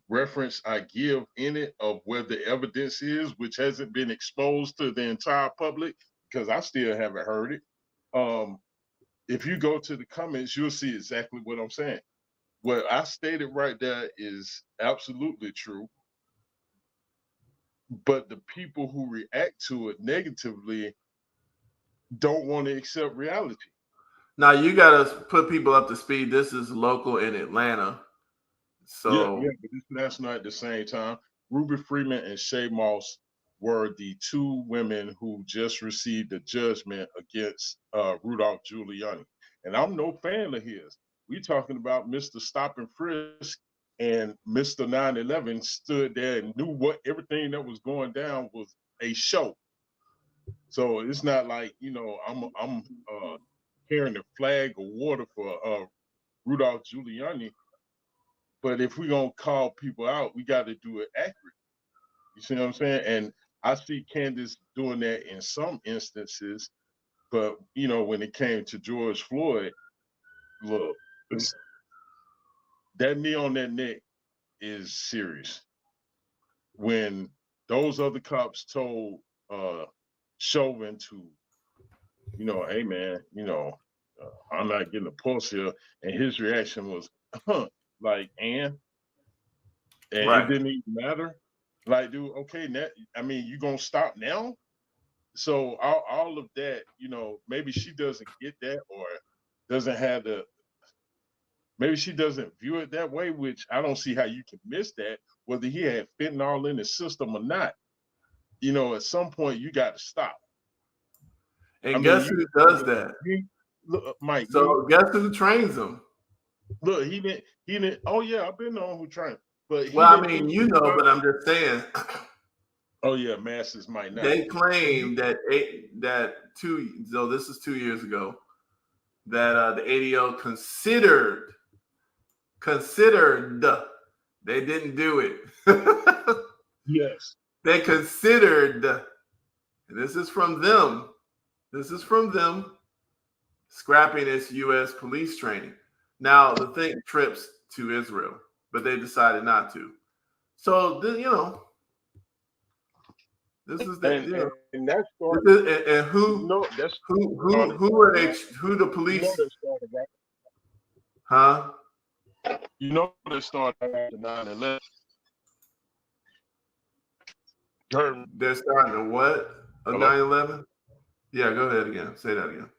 reference I give in it of where the evidence is, which hasn't been exposed to the entire public, because I still haven't heard it. Um, if you go to the comments, you'll see exactly what I'm saying. What I stated right there is absolutely true, but the people who react to it negatively don't want to accept reality. Now you got to put people up to speed. This is local in Atlanta, Yeah, yeah, so but it's national at the same time. Ruby Freeman and Shay Moss were the two women who just received a judgment against Rudolph Giuliani. And I'm no fan of his. We talking about Mr. Stop and Frisk and Mr. 9/11 stood there and knew what everything that was going down was a show. So it's not like, I'm carrying the flag of water for Rudolph Giuliani. But if we're gonna call people out, we got to do it accurate. You see what I'm saying? And I see Candace doing that in some instances, but when it came to George Floyd, look, that knee on that neck is serious. When those other cops told Chauvin to, hey man, I'm not getting a pulse here, and his reaction was, like, and it right. didn't even matter. Like, dude, okay, I mean, you gonna stop now? So all of that, maybe she doesn't get that or doesn't have maybe she doesn't view it that way, which I don't see how you can miss that, whether he had fentanyl in his system or not. At some point you got to stop. I And mean, guess who does that? look, Mike, So guess who trains them? look, he didn't. Oh yeah, I've been on who trained, but he Well, I didn't do mean, it. you know, but I'm just saying. Oh yeah, masses might not. They claim so this is 2 years ago, that the ADO considered Considered. They didn't do it. Yes. They considered, and this is from them. This is from them scrapping its U.S. police training. Now the thing trips to Israel, but they decided not to. So this is the And that started, this is, and that's who are they? Who the police? that started, right? Huh? That started after 9/11. They're starting to what? A Hello? 9/11? Yeah, go ahead again. Say that again.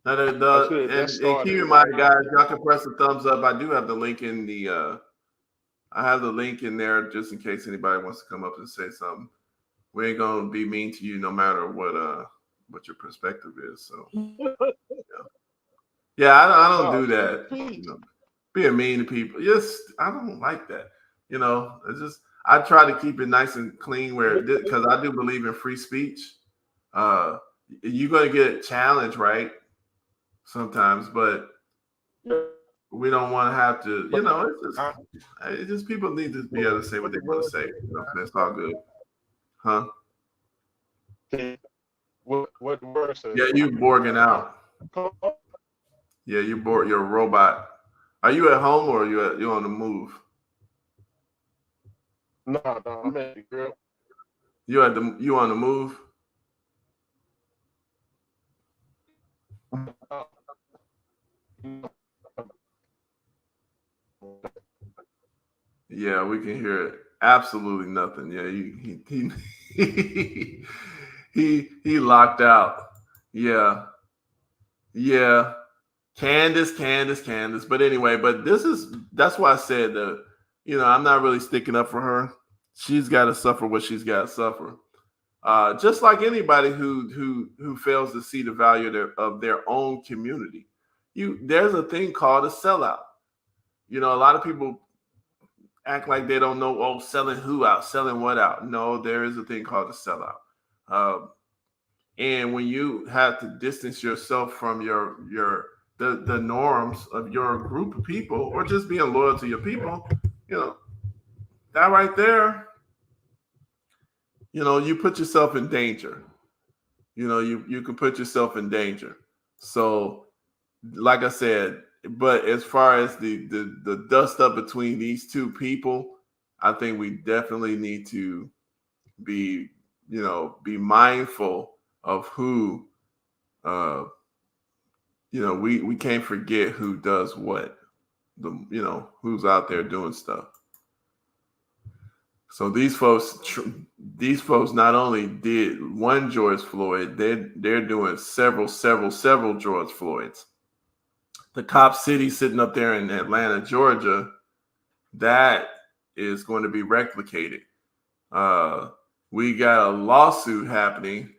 Now I said that and keep started in mind, right. guys, y'all can press the thumbs up. I do have the link in the I have the link in there just in case anybody wants to come up and say something. We ain't gonna be mean to you no matter what your perspective is. So yeah, I don't No, do that. Being mean to people. Yes, I don't like that. It's just I try to keep it nice and clean because I do believe in free speech. Uh, you're gonna get challenged, right? Sometimes, but we don't want to have to. It's just people need to be able to say what they want to say. That's all good, huh? What the word says? Yeah, you borging out. Yeah, you're a robot. Are you at home or you on the move? No, I'm at the grill. You on the move? Yeah, we can hear absolutely nothing. Yeah, he locked out. Yeah, yeah. Candace. But anyway, that's why I said that. I'm not really sticking up for her. She's got to suffer what she's got to suffer. Just like anybody who fails to see the value of their own community. There's a thing called a sellout. A lot of people act like they don't know. Oh, selling who out? Selling what out? No, there is a thing called a sellout. And when you have to distance yourself from the norms of your group of people, or just being loyal to your people, that right there, you put yourself in danger. You can put yourself in danger. So, like I said, but as far as the dust up between these two people, I think we definitely need to be be mindful of who we can't forget who does what, who's out there doing stuff. So these folks not only did one George Floyd, they're doing several George Floyds. The Cop City sitting up there in Atlanta, Georgia, that is going to be replicated. We got a lawsuit happening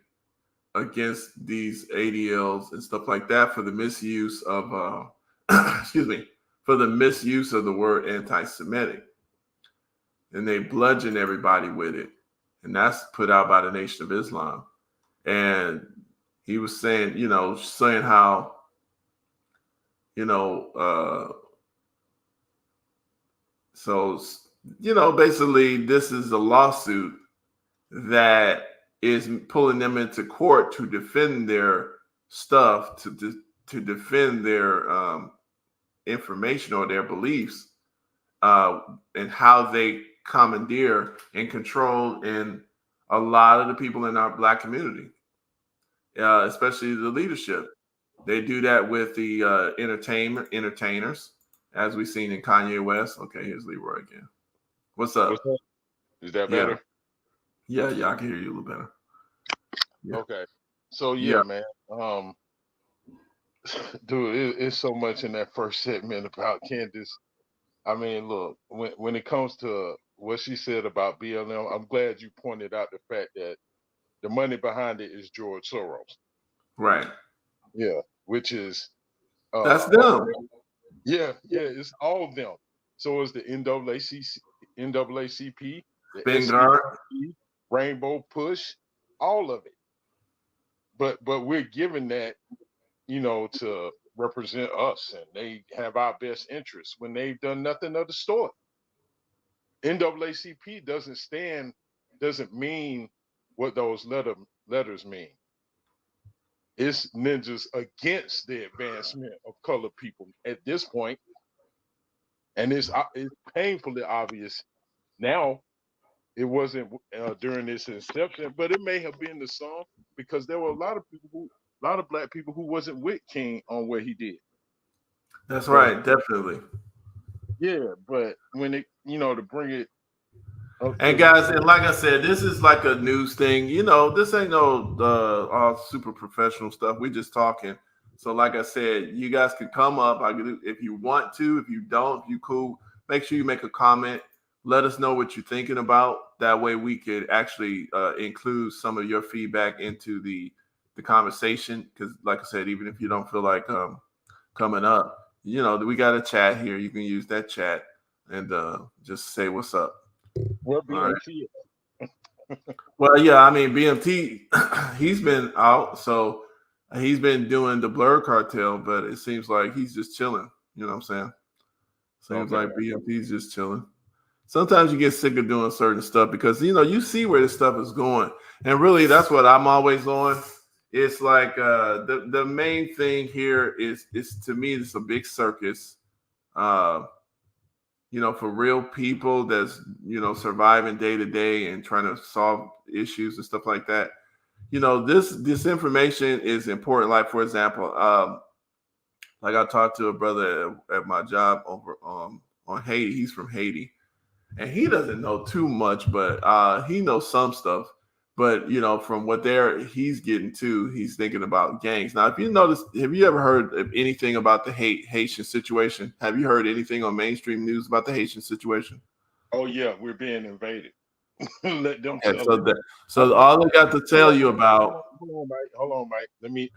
against these ADLs and stuff like that for the misuse of excuse me, for the misuse of the word anti-Semitic. And they bludgeon everybody with it. And that's put out by the Nation of Islam. And he was saying how, so, basically this is a lawsuit that is pulling them into court to defend their stuff, to defend their information or their beliefs, and how they commandeer and control in a lot of the people in our Black community, especially the leadership. They do that with the entertainers, as we've seen in Kanye West. Okay, here's Leroy again. What's up? Is that Yeah. better? Yeah, I can hear you a little better. Yeah. Okay. So Yeah. man. Dude, it's so much in that first segment about Candace. I mean, look, when it comes to what she said about BLM, I'm glad you pointed out the fact that the money behind it is George Soros. Right. Yeah, which is that's them. Yeah, it's all of them. So is the NAACP, the Vanguard, Rainbow Push, all of it. But we're giving that, to represent us and they have our best interests when they've done nothing of the sort. NAACP doesn't mean what those letters mean. It's ninjas against the advancement of colored people at this point, and it's painfully obvious now. It wasn't during its inception, but it may have been to some, because there were a lot of black people who wasn't with King on what he did. That's But right, definitely. yeah, but when it, to bring it up And to the guys, and like I said, this is like a news thing. This ain't no all super professional stuff. We just talking. So, like I said, you guys can come up. If you want to. If you don't, if you cool, make sure you make a comment. Let us know what you're thinking about. That way, we could actually include some of your feedback into the conversation. Because, like I said, even if you don't feel like coming up, we got a chat here. You can use that chat and just say what's up. what All right. BMT is. Well, yeah, I mean BMT, he's been out, so he's been doing the Blur Cartel, but it seems like he's just chilling. You know what I'm saying? Seems Okay. like BMT's just chilling. Sometimes you get sick of doing certain stuff because you see where this stuff is going, and really that's what I'm always on. It's like the main thing here is to me it's a big circus. For real people that's, surviving day to day and trying to solve issues and stuff like that. This information is important. Like, for example, like I talked to a brother at my job over on Haiti. He's from Haiti and he doesn't know too much, but he knows some stuff. But from what he's getting to, he's thinking about gangs. Now, if you notice, have you ever heard of anything about the Haitian situation? Have you heard anything on mainstream news about the Haitian situation? Oh yeah, we're being invaded. Let them Okay, tell it. so all they got to tell you about. Hold on, Mike. Let me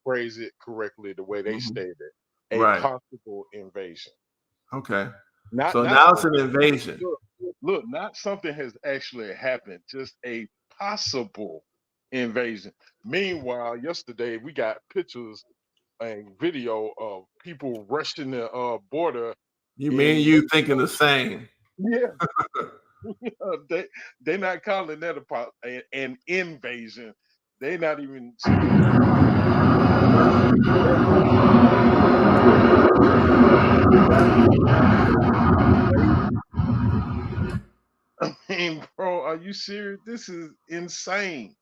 phrase it correctly the way they stated it. A Right. possible invasion. Okay. Not Now it's an invasion. Look, not something has actually happened, just a possible invasion. Meanwhile, yesterday we got pictures and video of people rushing the border. You thinking the same? Yeah. They're not calling that an invasion. They're not even. I mean, bro, are you serious? This is insane.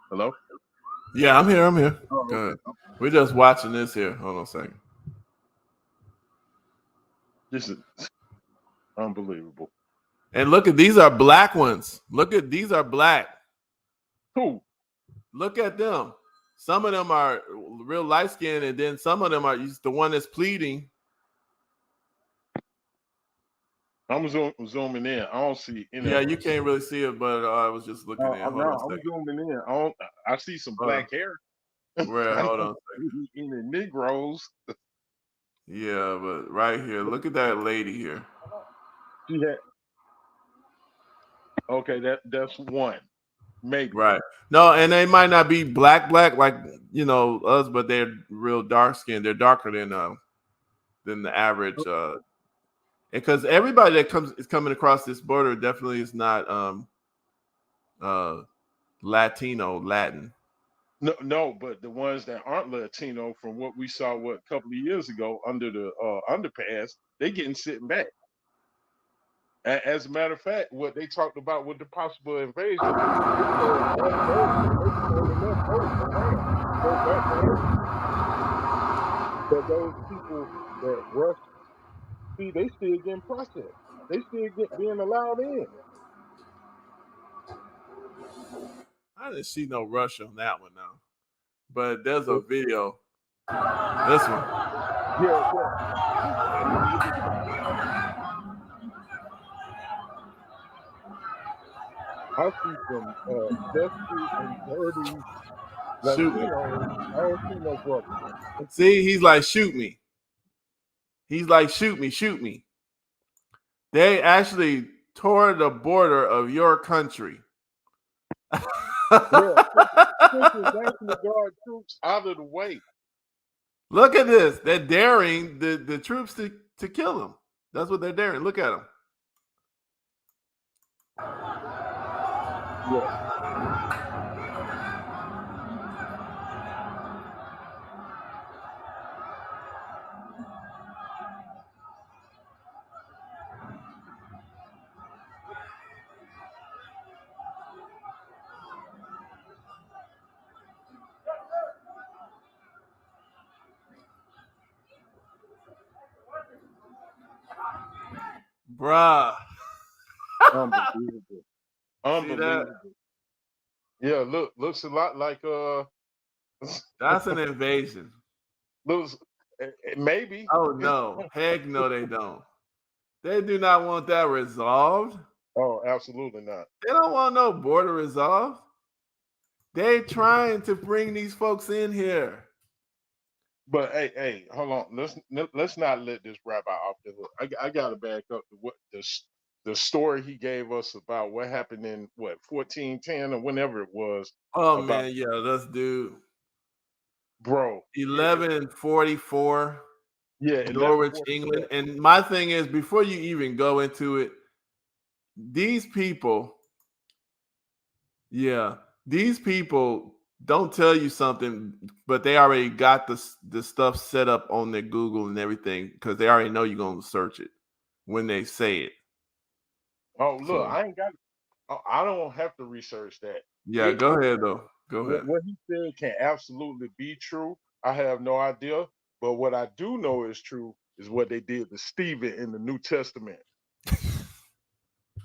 Hello? Yeah, I'm here. Oh, Good. We're just watching this here. Hold on a second. this is unbelievable. And look at these are black ones. These are black. Who? Look at them. Some of them are real light skinned, and then some of them are the one that's pleading. I'm zooming in. I don't see any. Yeah, you can't really see it, but I was just looking at. I'm zooming in. I see some black hair. Where? Hold on. In the Negroes. Yeah, but right here, look at that lady here. Okay, that's one. Maybe. Right. No, and they might not be black like us, but they're real dark skinned. They're darker than the average. Because everybody that is coming across this border definitely is not Latin. No, but the ones that aren't Latino, from what we saw a couple of years ago under the underpass, they getting sitting back. As a matter of fact, what they talked about with the possible invasion, but those people that rush, see, they still getting processed. They still being allowed in. I didn't see no rush on that one now, but there's a video. This one. Yeah. I see some dusty and dirty. Shoot me. I don't see no brother. See, he's like, shoot me. He's like, shoot me. They actually tore the border of your country. Yeah. Push the National Guard troops out of the way. Look at this. They're daring the troops to kill him. That's what they're daring. Look at them. Yeah. Bruh. Unbelievable. See that? Unbelievable. Yeah, looks a lot like That's an invasion. looks maybe. Oh no. Heck no, they don't. They do not want that resolved. Oh, absolutely not. They don't want no border resolved. They trying to bring these folks in here. But hey, hold on. Let's not let this rabbi off the hook. I gotta back up to what the story he gave us about what happened in 1410 or whenever it was. Oh About man, yeah, let's do bro. 1144 Yeah, Norwich, England. And my thing is, before you even go into it, these people don't tell you something, but they already got the stuff set up on their Google and everything because they already know you're going to search it when they say it. Oh, look, So, I don't have to research that. yeah, go ahead though. Go ahead. What he said can absolutely be true. I have no idea, but what I do know is true is what they did to Stephen in the New Testament.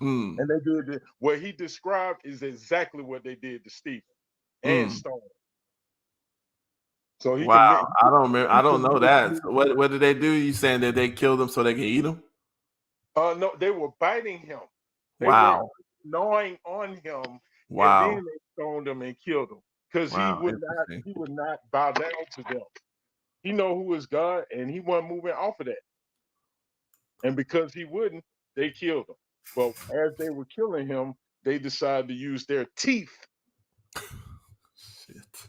And they did what he described is exactly what they did to Stephen and Stone. So Wow, I don't know that. So what did they do? You saying that they killed him so they can eat him? No, they were biting him. They Wow. were gnawing on him. Wow. And then they stoned him and killed him because he would not bow down to them. He know who is God, and he wasn't moving off of that. And because he wouldn't, they killed him. But as they were killing him, they decided to use their teeth. Shit.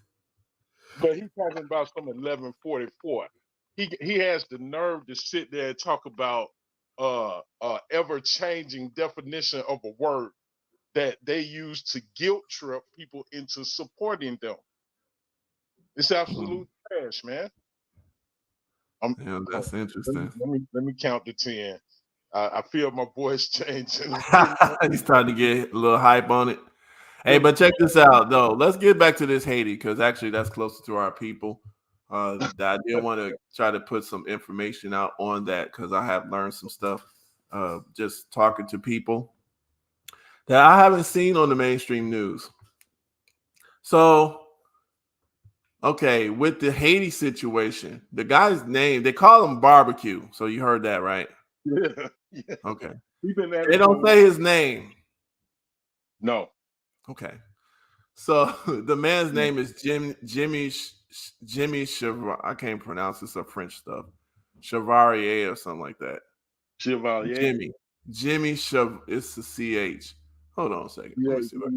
But he's talking about some 1144. He has the nerve to sit there and talk about ever-changing definition of a word that they use to guilt trip people into supporting them. It's absolute trash, man. Yeah, that's interesting. Let me count to 10. I feel my voice changing. He's starting to get a little hype on it. Hey, but check this out, though. Let's get back to this Haiti because actually that's closer to our people. I did want to try to put some information out on that because I have learned some stuff just talking to people that I haven't seen on the mainstream news. So, okay, with the Haiti situation, the guy's name, they call him Barbecue. So you heard that, right? Yeah. Okay. They don't say his name. No. Okay. So the man's name is Jimmy Chevalier. I can't pronounce this French stuff. Chevalier or something like that. Chevalier. Jimmy it's the CH. Hold on a second. Let me see what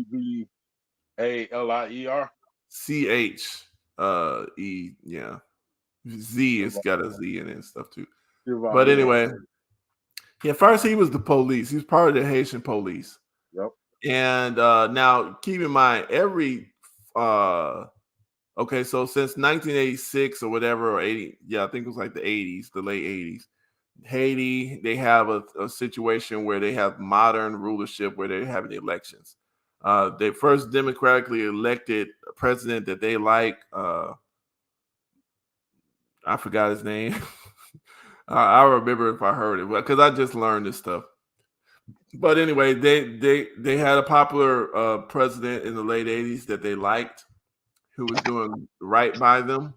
Alier. CH E, yeah. Z, it's got a Z in it and stuff too. But anyway, yeah, first he was the police. He was part of the Haitian police. Yep. And now keep in mind, okay, so since 1986 or whatever, or 80, yeah, I think it was like the 80s, the late 80s, Haiti, they have a situation where they have modern rulership where they're having elections. They first democratically elected a president that they like. I forgot his name. I remember if I heard it, because I just learned this stuff. But anyway, they had a popular president in the late 80s that they liked, who was doing right by them.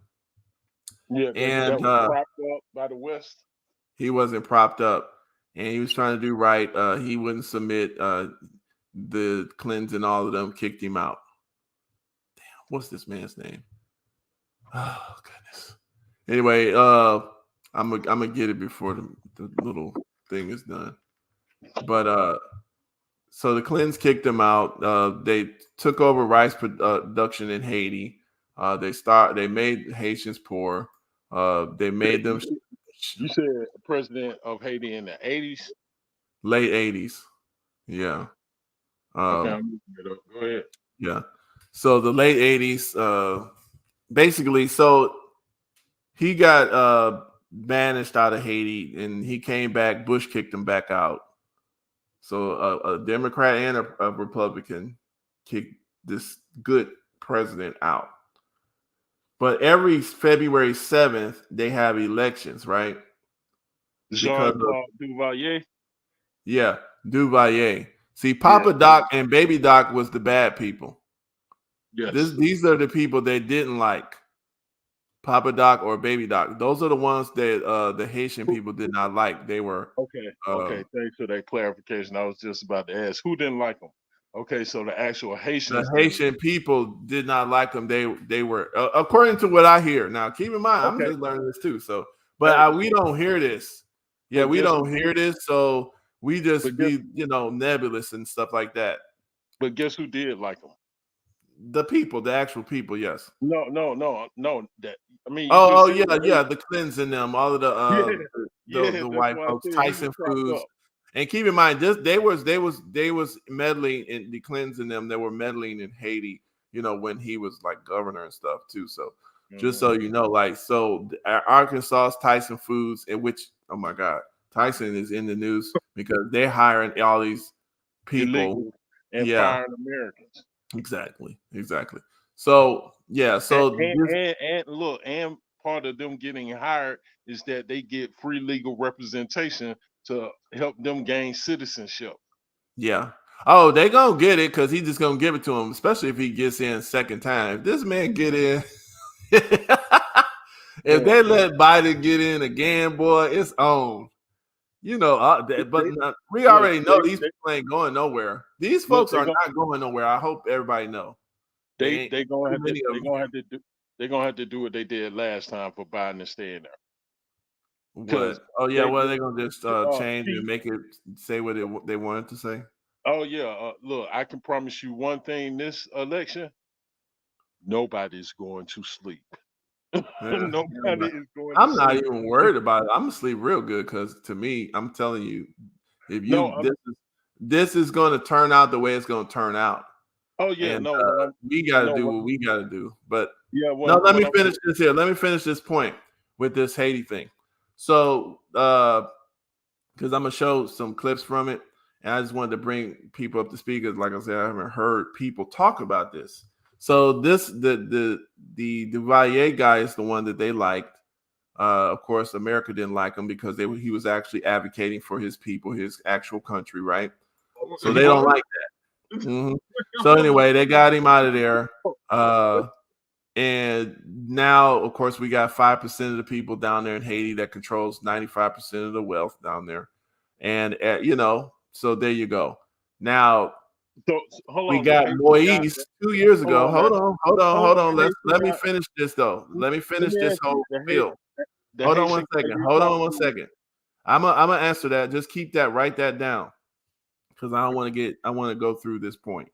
Yeah, and that was propped up by the West. He wasn't propped up, and he was trying to do right. He wouldn't submit. The Clintons and all of them kicked him out. Damn, what's this man's name? Oh goodness. Anyway, I'm gonna get it before the little thing is done. But So the Clintons kicked them out. They took over rice production in Haiti. They made Haitians poor. They made them You said president of Haiti in the 80s. late 80s. Yeah. Okay, Um, I'm looking it up. Go ahead. yeah. So the late 80s, basically, so he got banished out of Haiti and he came back. Bush kicked him back out. So a Democrat and a Republican kicked this good president out. But every February 7th, they have elections, right? Because of, Jean-Claude Duvalier. yeah, Duvalier. See, Papa Doc and Baby Doc was the bad people. Yes. These are the people they didn't like. Papa Doc or Baby Doc. Those are the ones that the Haitian people did not like. They were Okay. Thanks for that clarification. I was just about to ask who didn't like them. Okay, so the actual Haitians. the Haitian people did not like them. They were according to what I hear. Now, keep in mind, I'm Okay. just learning this too. So, but we don't hear this. Yeah, But we guess don't who hear did? this. So we just But guess, be nebulous and stuff like that. but guess who did like them? The people, the actual people, yes. No. That I mean, you Oh just said yeah, the Clinton them, all of the that's white why I folks, said he was Tyson propped Foods. up. And keep in mind, they was meddling in the Clintons and them. They were meddling in Haiti, when he was like governor and stuff too. So just so you know, like Arkansas Tyson Foods, in which oh my God, Tyson is in the news because they're hiring all these people. Illegal and Yeah, firing Americans. exactly. So yeah, And look, and part of them getting hired is that they get free legal representation to help them gain citizenship. yeah. Oh, they gonna get it because he's just gonna give it to him, especially if he gets in second time. If this man get in, if they let Biden get in again, boy, it's on. We already know these people ain't going nowhere. These folks are not going nowhere. I hope everybody know. They're gonna have to do what they did last time for Biden to stay in there. What? Oh yeah, well they're gonna just change and make it say what they wanted to say. Oh yeah, look, I can promise you one thing: this election, nobody's going to sleep. Nobody is going. I'm not even worried about it. I'm gonna sleep real good because to me, I'm telling you, this is going to turn out the way it's going to turn out. Oh yeah, and, we got to do what we got to do. But let me finish this here. Let me finish this point with this Haiti thing. So, because I'm gonna show some clips from it, and I just wanted to bring people up to speed because, like I said, I haven't heard people talk about this. So the Duvalier guy is the one that they liked. Of course, America didn't like him because he was actually advocating for his people, his actual country, right? So they don't like that. Mm-hmm. So anyway, they got him out of there. And now, of course, we got 5% of the people down there in Haiti that controls 95% of the wealth down there. And, so there you go. Now, we got Moise 2 years ago. Hold on. Let me finish this, though. Let me finish this whole field. Hold on one second. I'm gonna answer that. Just keep that, write that down. Because I want to go through this point.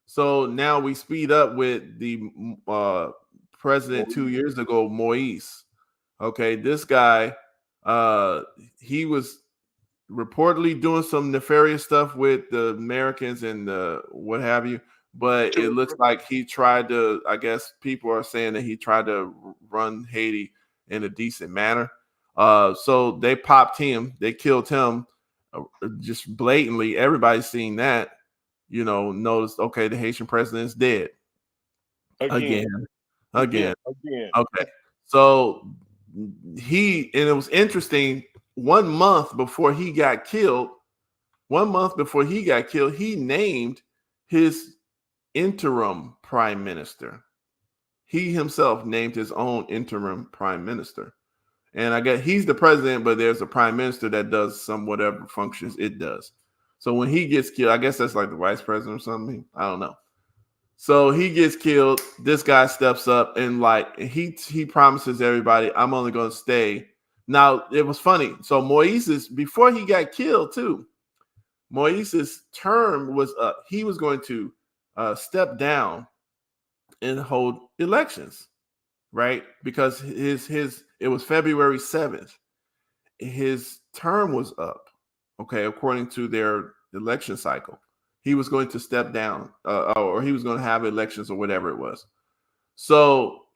So now we speed up with the president 2 years ago, Moise. Okay, this guy, he was reportedly doing some nefarious stuff with the Americans and what have you. But it looks like he tried to, I guess people are saying that he tried to run Haiti in a decent manner. So they popped him. They killed him just blatantly. Everybody's seen that. Noticed, okay, the Haitian president's dead. Again. Okay. So and it was interesting. 1 month before he got killed, he named his interim prime minister. He himself named his own interim prime minister. And I guess he's the president, but there's a prime minister that does some whatever functions it does. So when he gets killed, I guess that's like the vice president or something. I don't know. So he gets killed. This guy steps up and he promises everybody, I'm only going to stay. Now, it was funny. So before he got killed too, Moise's term was up. He was going to step down and hold elections, right? Because his it was February 7th. His term was up. Okay, according to their election cycle, he was going to step down, or he was going to have elections or whatever it was. So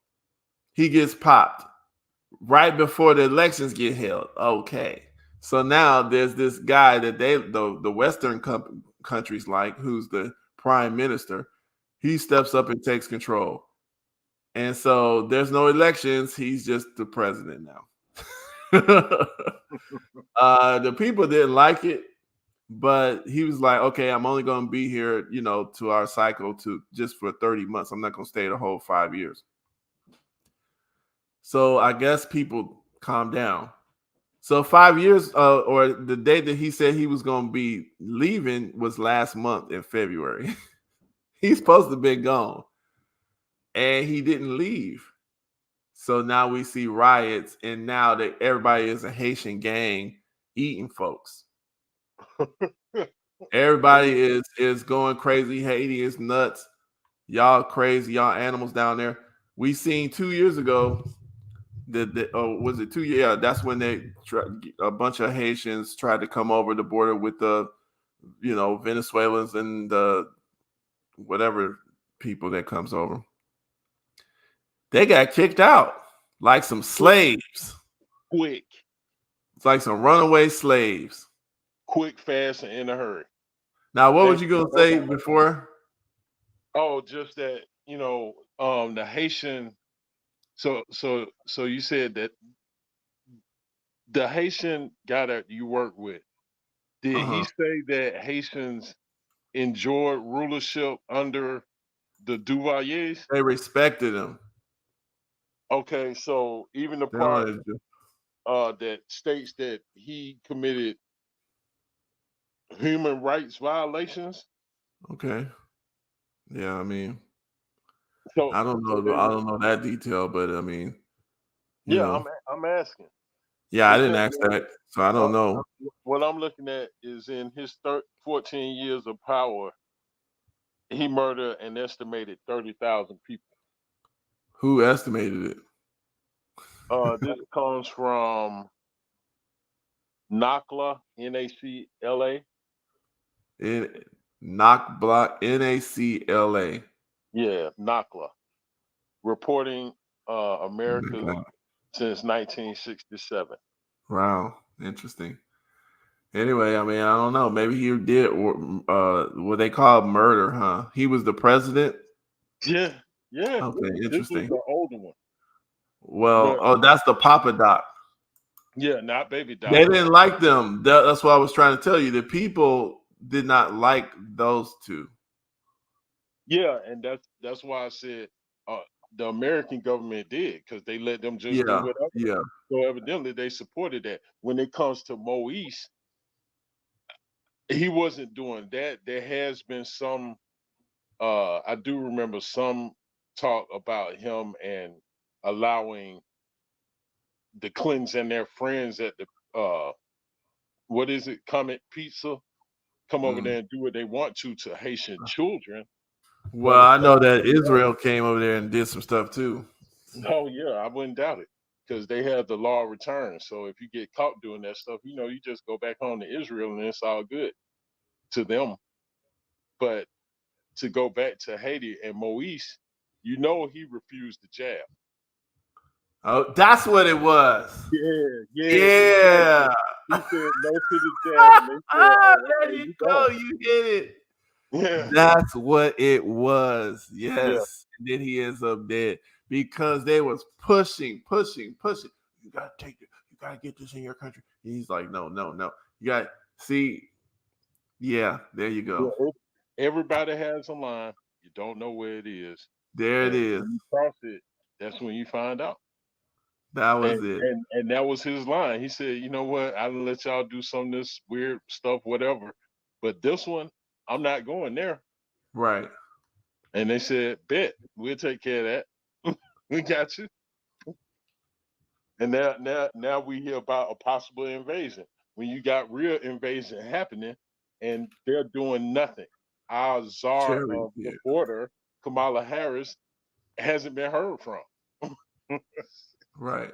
he gets popped right before the elections get held. Okay, so now there's this guy that the Western countries like, who's the prime minister. He steps up and takes control, and so there's no elections. He's just the president now. The people didn't like it, but he was like, okay, I'm only going to be here, to our cycle to just for 30 months. I'm not going to stay the whole 5 years. So I guess people calm down. So 5 years, or the day that he said he was going to be leaving was last month in February. He's supposed to have been gone, and he didn't leave. So now we see riots, and now that everybody is a Haitian gang eating folks. Everybody is going crazy. Haiti is nuts. Y'all crazy. Y'all animals down there. We seen 2 years ago. Was it 2 years? Yeah, that's when a bunch of Haitians tried to come over the border with the, Venezuelans and the whatever people that comes over. They got kicked out like some slaves. Quick. It's like some runaway slaves. Quick, fast, and in a hurry. Now, what was you gonna say before? Oh, just that, the Haitian. So you said that the Haitian guy that you work with, did he say that Haitians enjoyed rulership under the Duvaliers? They respected him. Okay, so even the They part wanted to- that states that he committed human rights violations. Okay. Yeah, I mean, So I don't know. I don't know that detail, but I mean, you yeah, know. I'm asking. Yeah, I It's didn't in ask that, so I don't know. what I'm looking at is in his 14 years of power, he murdered an estimated 30,000 people. Who estimated it? This comes from NACLA, NACLA. In Knock Block NACLA. Yeah, NACLA. Reporting America since 1967. Wow, interesting. Anyway, I mean, I don't know. Maybe he did what they call murder, huh? He was the president. Yeah. Okay, This was interesting. the older one. Well, But that's the Papa Doc. yeah, not Baby Doc. They didn't like them. That's what I was trying to tell you. The people did not like those two. Yeah, and that's why I said the American government did, because they let them just do Yeah, whatever. yeah. So evidently they supported that. When it comes to Moise, he wasn't doing that. There has been some I do remember some talk about him and allowing the Clintons and their friends at the what is it, Comet Pizza, come over there and do what they want to Haitian children. Well, But as I far know as that Israel came over there and did some stuff too. oh yeah, I wouldn't doubt it. Because they have the law of return. So if you get caught doing that stuff, you just go back home to Israel and it's all good to them. But to go back to Haiti and Moise, he refused the jab. Oh, that's what it was. Yeah. Yeah. He said no to the jab, and they said, "Oh, There okay, you you go. go." You hit it. Yeah. That's what it was. Yeah. Yes. And then he ends up dead because they was pushing. You gotta take it. You gotta get this in your country. And he's like, no. You got see. Yeah, there you go. Everybody has a line. You don't know where it is. There it And is. when you cross it, that's when you find out. That was And, it. and that was his line. He said, "You know what? I done let y'all do some of this weird stuff, whatever, but this one, I'm not going there." Right. And they said, "Bet, we'll take care of that. We got you." And now we hear about a possible invasion. When you got real invasion happening, and they're doing nothing. Our czar Cherry, of yeah. the border, Kamala Harris, hasn't been heard from. Right.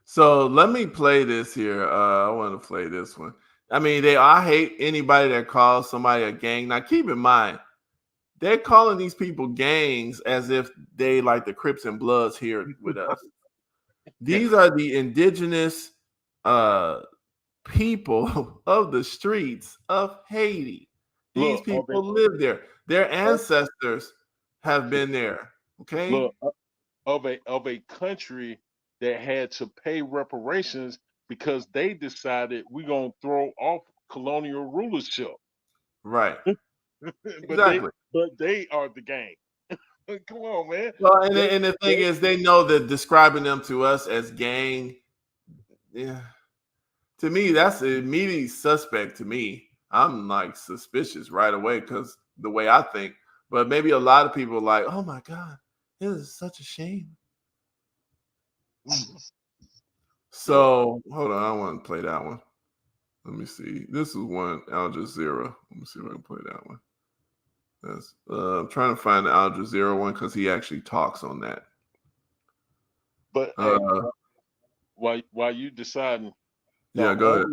So let me play this here. I want to play this one. I mean, I hate anybody that calls somebody a gang. Now, keep in mind, they're calling these people gangs as if they like the Crips and Bloods here with us. These are the indigenous people of the streets of Haiti. These Look, people live there. Their ancestors have been there. Okay. look, of a country that had to pay reparations because they decided we're gonna throw off colonial rulership. Right. but they Exactly. but they are the gang. Come on, man. Well, They, and the thing they is, they know that describing them to us as gang, yeah, to me, that's immediately suspect to me. I'm like suspicious right away because the way I think. But maybe a lot of people are like, oh my God, this is such a shame. So hold on, I want to play that one. Let me see. This is one Al Jazeera. Let me see if I can play that one. That's I'm trying to find the Al Jazeera one because he actually talks on that. but hey, while you deciding, Yeah, go ahead.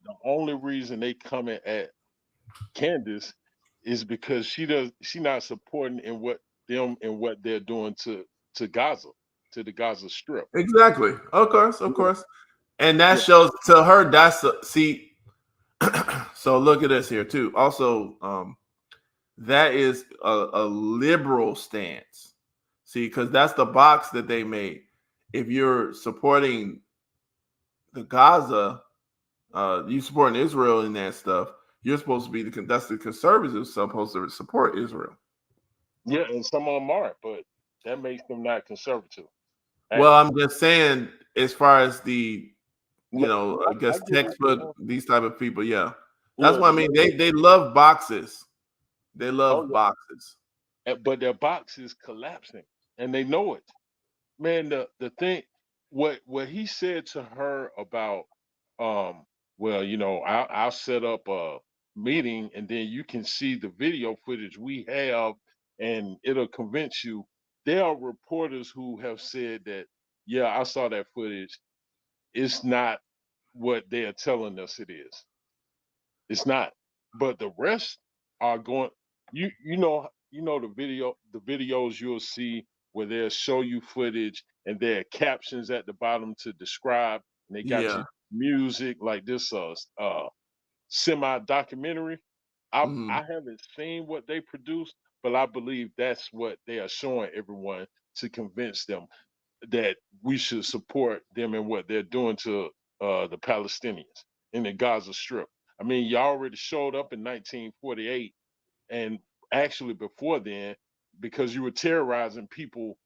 the only reason they coming at Candace is because she not supporting in what they're doing to Gaza, to the Gaza Strip. Exactly. Of course. And that Yeah. shows to her that's see. So look at this here too. Also, that is a liberal stance. See, because that's the box that they made. If you're supporting the Gaza, you supporting Israel in that stuff, you're supposed to be that's the conservatives supposed to support Israel. Yeah, and some of them are, but that makes them not conservative. Well, I'm just saying, as far as the, I I guess get what you're textbook, saying. these type of people, yeah. That's Yeah, what I mean. They love boxes. They love boxes. but their box is collapsing, and they know it. Man, the thing, what he said to her about, um, well, I'll set up a meeting, and then you can see the video footage we have, and it'll convince you. There are reporters who have said that, yeah, I saw that footage. It's not what they are telling us it is. It's not. But the rest are going. You know the videos you'll see where they'll show you footage and there are captions at the bottom to describe, and they got Yeah. you music like this semi documentary. I Hmm. I haven't seen what they produced, but I believe that's what they are showing everyone to convince them that we should support them in what they're doing to the Palestinians in the Gaza Strip. I mean, you already showed up in 1948, and actually before then, because you were terrorizing people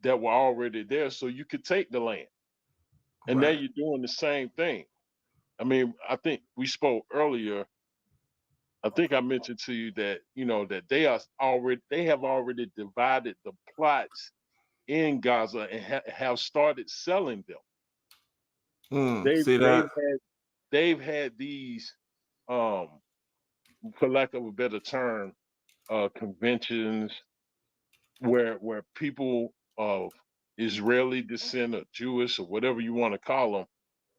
that were already there so you could take the land. And now Right. you're doing the same thing. I mean, I think we spoke earlier. I think I mentioned to you that that they have already divided the plots in Gaza and have started selling them. They've See they've that? had they've had these, um, for lack of a better term, conventions where people of Israeli descent or Jewish or whatever you want to call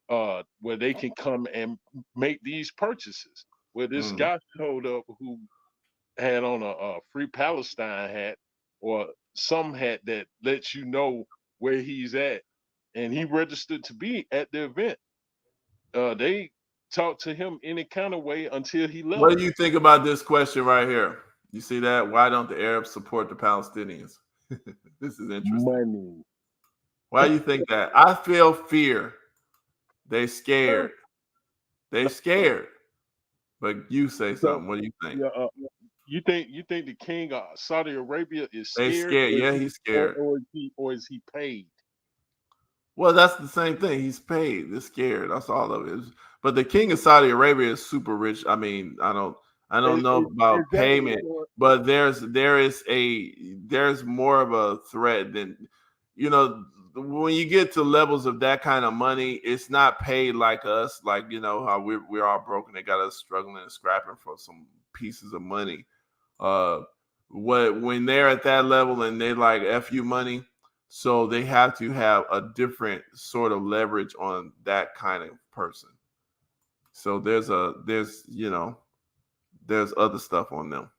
them, where they can come and make these purchases. Where this Mm. guy showed up who had on a Free Palestine hat or some hat that lets you know where he's at, and he registered to be at the event. They talked to him any kind of way until he left. What do you think about this question right here? You see that? Why don't the Arabs support the Palestinians? This is interesting. Money. Why do you think that? I feel fear. They scared. They scared. But you say So, something. What do you think? yeah, you think the king of Saudi Arabia is They scared, scared. Yeah, he's scared. or is he paid? Well, that's the same thing. He's paid. They're scared. That's all of it. But the king of Saudi Arabia is super rich. I mean, I don't know about Exactly. payment, but there's more of a threat than you know, when you get to levels of that kind of money, it's not paid like us, like, you know, how we're all broken. They got us struggling and scrapping for some pieces of money. Uh, when they're at that level and they like F you money, so they have to have a different sort of leverage on that kind of person. So there's you know, there's other stuff on them.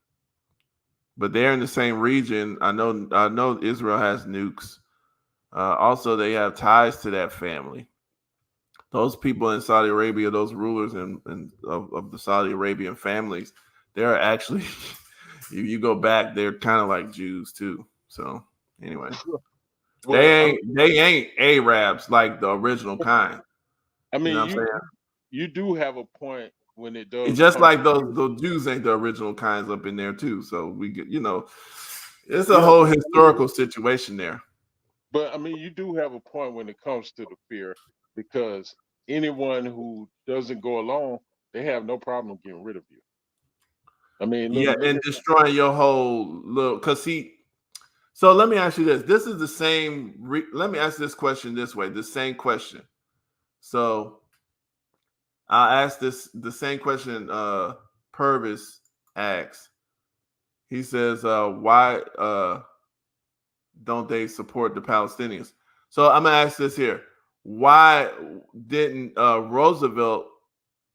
But they're in the same region. I know Israel has nukes. Also, they have ties to that family. Those people in Saudi Arabia, those rulers of the Saudi Arabian families, they're actually, if you go back, they're kind of like Jews too. So anyway, Well, they ain't Arabs like the original kind. I You know mean, what I'm saying? you do have a point when it It's does just come like to those Jews ain't the original kinds up in there too. So we get, you know, it's a yeah, whole historical situation there. but I mean, you do have a point when it comes to the fear because anyone who doesn't go along, they have no problem getting rid of you. I mean, Yeah, look and at destroying your whole little. Cause he. So let me ask you this. This is the same. Let me ask this question this way. The same question. So I'll ask this the same question. Purvis asks. He says, "Why don't they support the Palestinians?" So I'm gonna ask this here. Why didn't Roosevelt?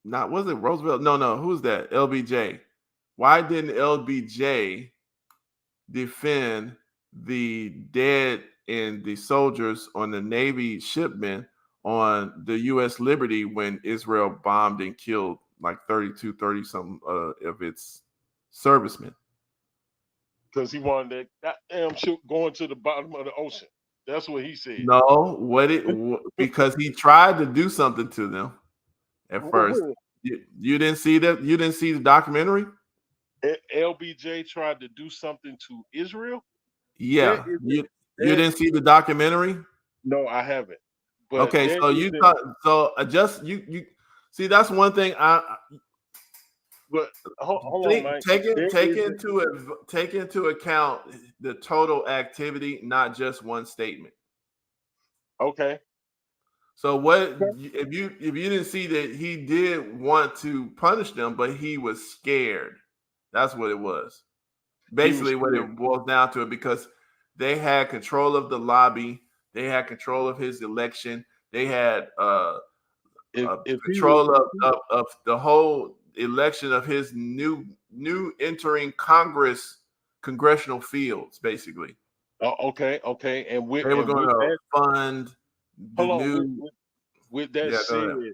Not was it Roosevelt? No. Who's that? LBJ. Why didn't LBJ defend the dead and the soldiers on the Navy shipment on the U.S. Liberty when Israel bombed and killed like 30 something of its servicemen? because he wanted that goddamn ship going to the bottom of the ocean. That's what he said. No, because he tried to do something to them at first. You didn't see that? You didn't see the documentary? LBJ tried to do something to Israel. There Yeah, is you there. didn't see the documentary? No, I haven't. But Okay, there so you isn't. thought so just you see that's one thing I But hold on, think Mike. There isn't. take into account the total activity, not just one statement. Okay. So if you didn't see that he did want to punish them, but he was scared. That's what it was. He was Basically, what scared. it boils down to it because they had control of the lobby, they had control of his election, they had If he was control of the whole election of his new entering congressional fields. Basically, okay, and with they were going to that, fund the hold on. new. With that Yeah, go said, ahead.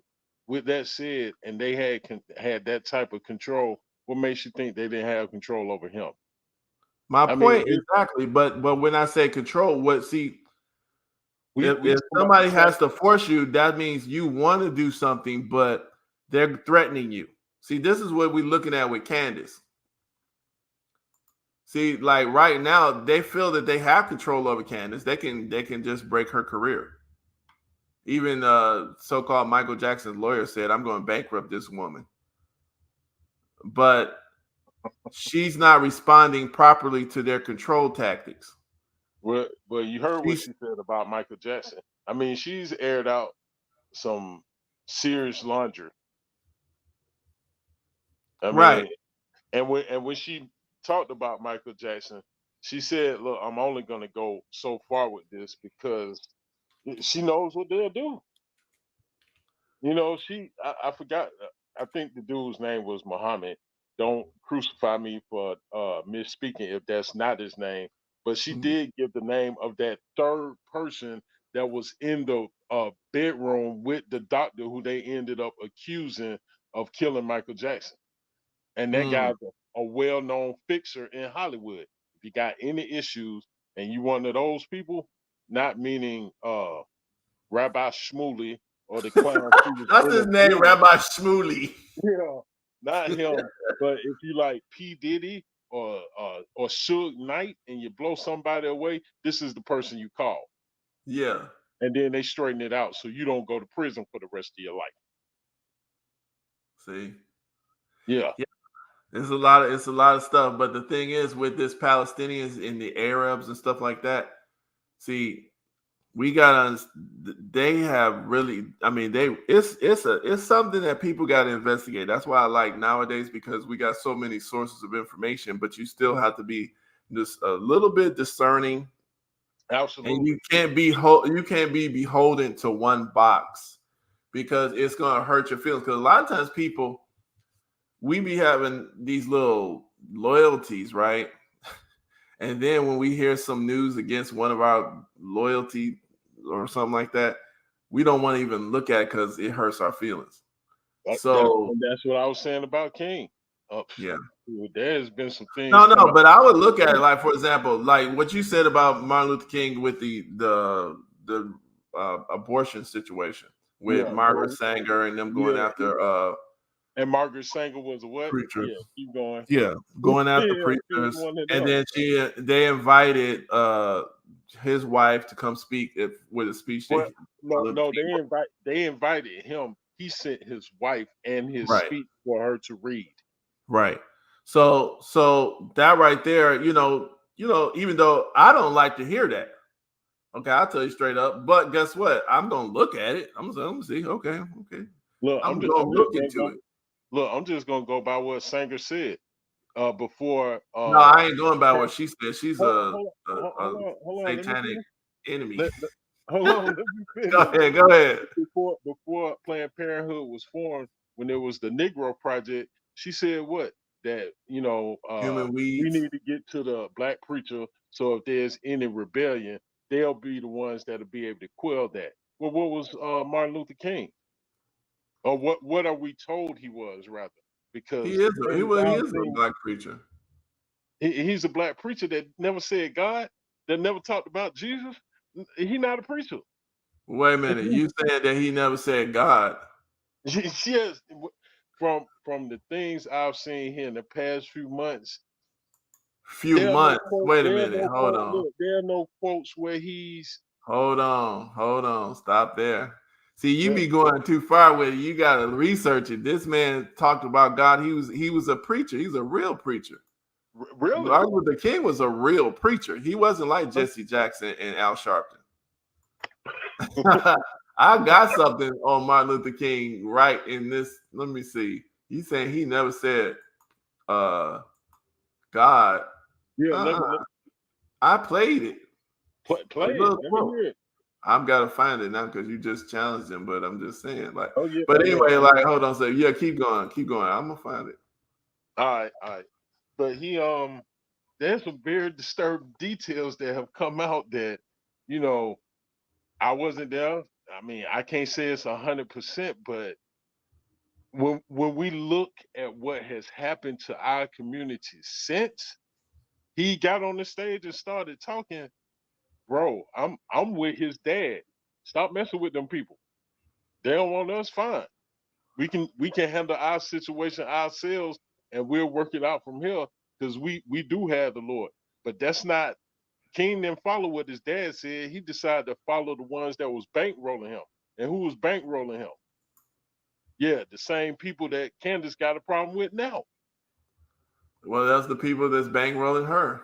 and they had that type of control, what makes you think they didn't have control over him? My I mean, point exactly, but when I say control, what see we if talking about the somebody fact. has to force you, that means you want to do something, but they're threatening you. See, this is what we're looking at with Candace. See, like right now, they feel that they have control over Candace. They can just break her career. Even so-called Michael Jackson's lawyer said, "I'm going to bankrupt this woman," but she's not responding properly to their control tactics. Well, you heard what She's she said about Michael Jackson. I mean, she's aired out some serious laundry. I right. mean, and when she talked about Michael Jackson, she said, "Look, I'm only going to go so far with this because she knows what they'll do." I forgot. I think the dude's name was Muhammad. Don't crucify me for misspeaking if that's not his name. But she did give the name of that third person that was in the bedroom with the doctor who they ended up accusing of killing Michael Jackson. And that Mm. guy's a well-known fixer in Hollywood. If you got any issues and you one of those people, not meaning Rabbi Shmuley or the clown she was That's in a his name, video. Rabbi Shmuley. Yeah, not him. But if you like P Diddy or Suge Knight and you blow somebody away, this is the person you call, Yeah. and then they straighten it out so you don't go to prison for the rest of your life. See. Yeah, Yeah. It's a lot of stuff. But the thing is, with this Palestinians and the Arabs and stuff like that, see, we got they have really, I mean, it's something that people got to investigate. That's why I like nowadays, because we got so many sources of information, but you still have to be just a little bit discerning, and Absolutely. you can't be beholden to one box, because it's going to hurt your feelings. Because a lot of times people, we be having these little loyalties, right? And then when we hear some news against one of our loyalty or something like that, we don't want to even look at it because it hurts our feelings. So That's what I was saying about King. yeah, There's been some things. no, but I would look at it like, for example, like what you said about Martin Luther King with the abortion situation with Margaret Sanger and them going after and Margaret Sanger was a what? preachers. Yeah, keep going. Yeah, going after preachers, and then they invited his wife to come speak with a speech. Well, no, they invited him. He sent his wife and his speech for her to read. Right. So that right there, you know, even though I don't like to hear that, okay, I'll tell you straight up. But guess what? I'm gonna look at it. I'm gonna see. Okay. Look, I'm gonna look into it. Look, I'm just gonna go by what Sanger said before. No, I ain't going by what she said. She's a satanic enemy. Hold on, let me finish. Go ahead. Before Planned Parenthood was formed, when there was the Negro Project, she said what? That Human we weeds. need to get to the black preacher. So if there's any rebellion, they'll be the ones that'll be able to quell that. Well, what was Martin Luther King? Or what are we told he was, rather? Because he is a black preacher. He's a black preacher that never said God, that never talked about Jesus. He's not a preacher. Wait a minute, you said that he never said God? Yes, from the things I've seen here in the past few months. Wait a minute, hold on. Look, there are no quotes where he's. Hold on, stop there. See, you be going too far with it. You gotta research it. This man talked about God. He was a preacher. He's a real preacher. Really? Martin Luther King was a real preacher. He wasn't like Jesse Jackson and Al Sharpton. I got something on Martin Luther King right in this. Let me see. You saying he never said God. Yeah, I played it. Play it. Let me hear it. I've got to find it now because you just challenged him, but I'm just saying, like, yeah, but anyway, like, hold on, so yeah, keep going. I'm gonna find it. All right. But there's some very disturbing details that have come out that, I wasn't there. I mean, I can't say it's 100%, but when we look at what has happened to our community since he got on the stage and started talking, bro, I'm with his dad. Stop messing with them people. They don't want us, fine. We can handle our situation ourselves, and we'll work it out from here, because we do have the Lord. But that's not. King didn't follow what his dad said. He decided to follow the ones that was bankrolling him. And who was bankrolling him? Yeah, the same people that Candace got a problem with now. Well, that's the people that's bankrolling her.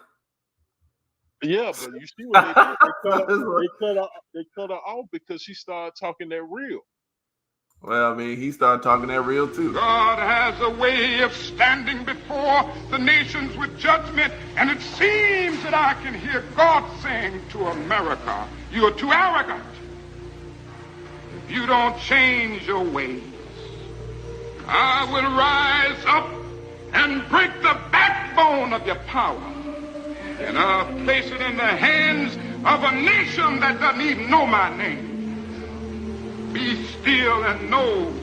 Yeah, but you see what they did? They cut her off because she started talking that real. Well, I mean, he started talking that real too. God has a way of standing before the nations with judgment, and it seems that I can hear God saying to America, "You are too arrogant. If you don't change your ways, I will rise up and break the backbone of your power, and I'll place it in the hands of a nation that doesn't even know my name. Be still and know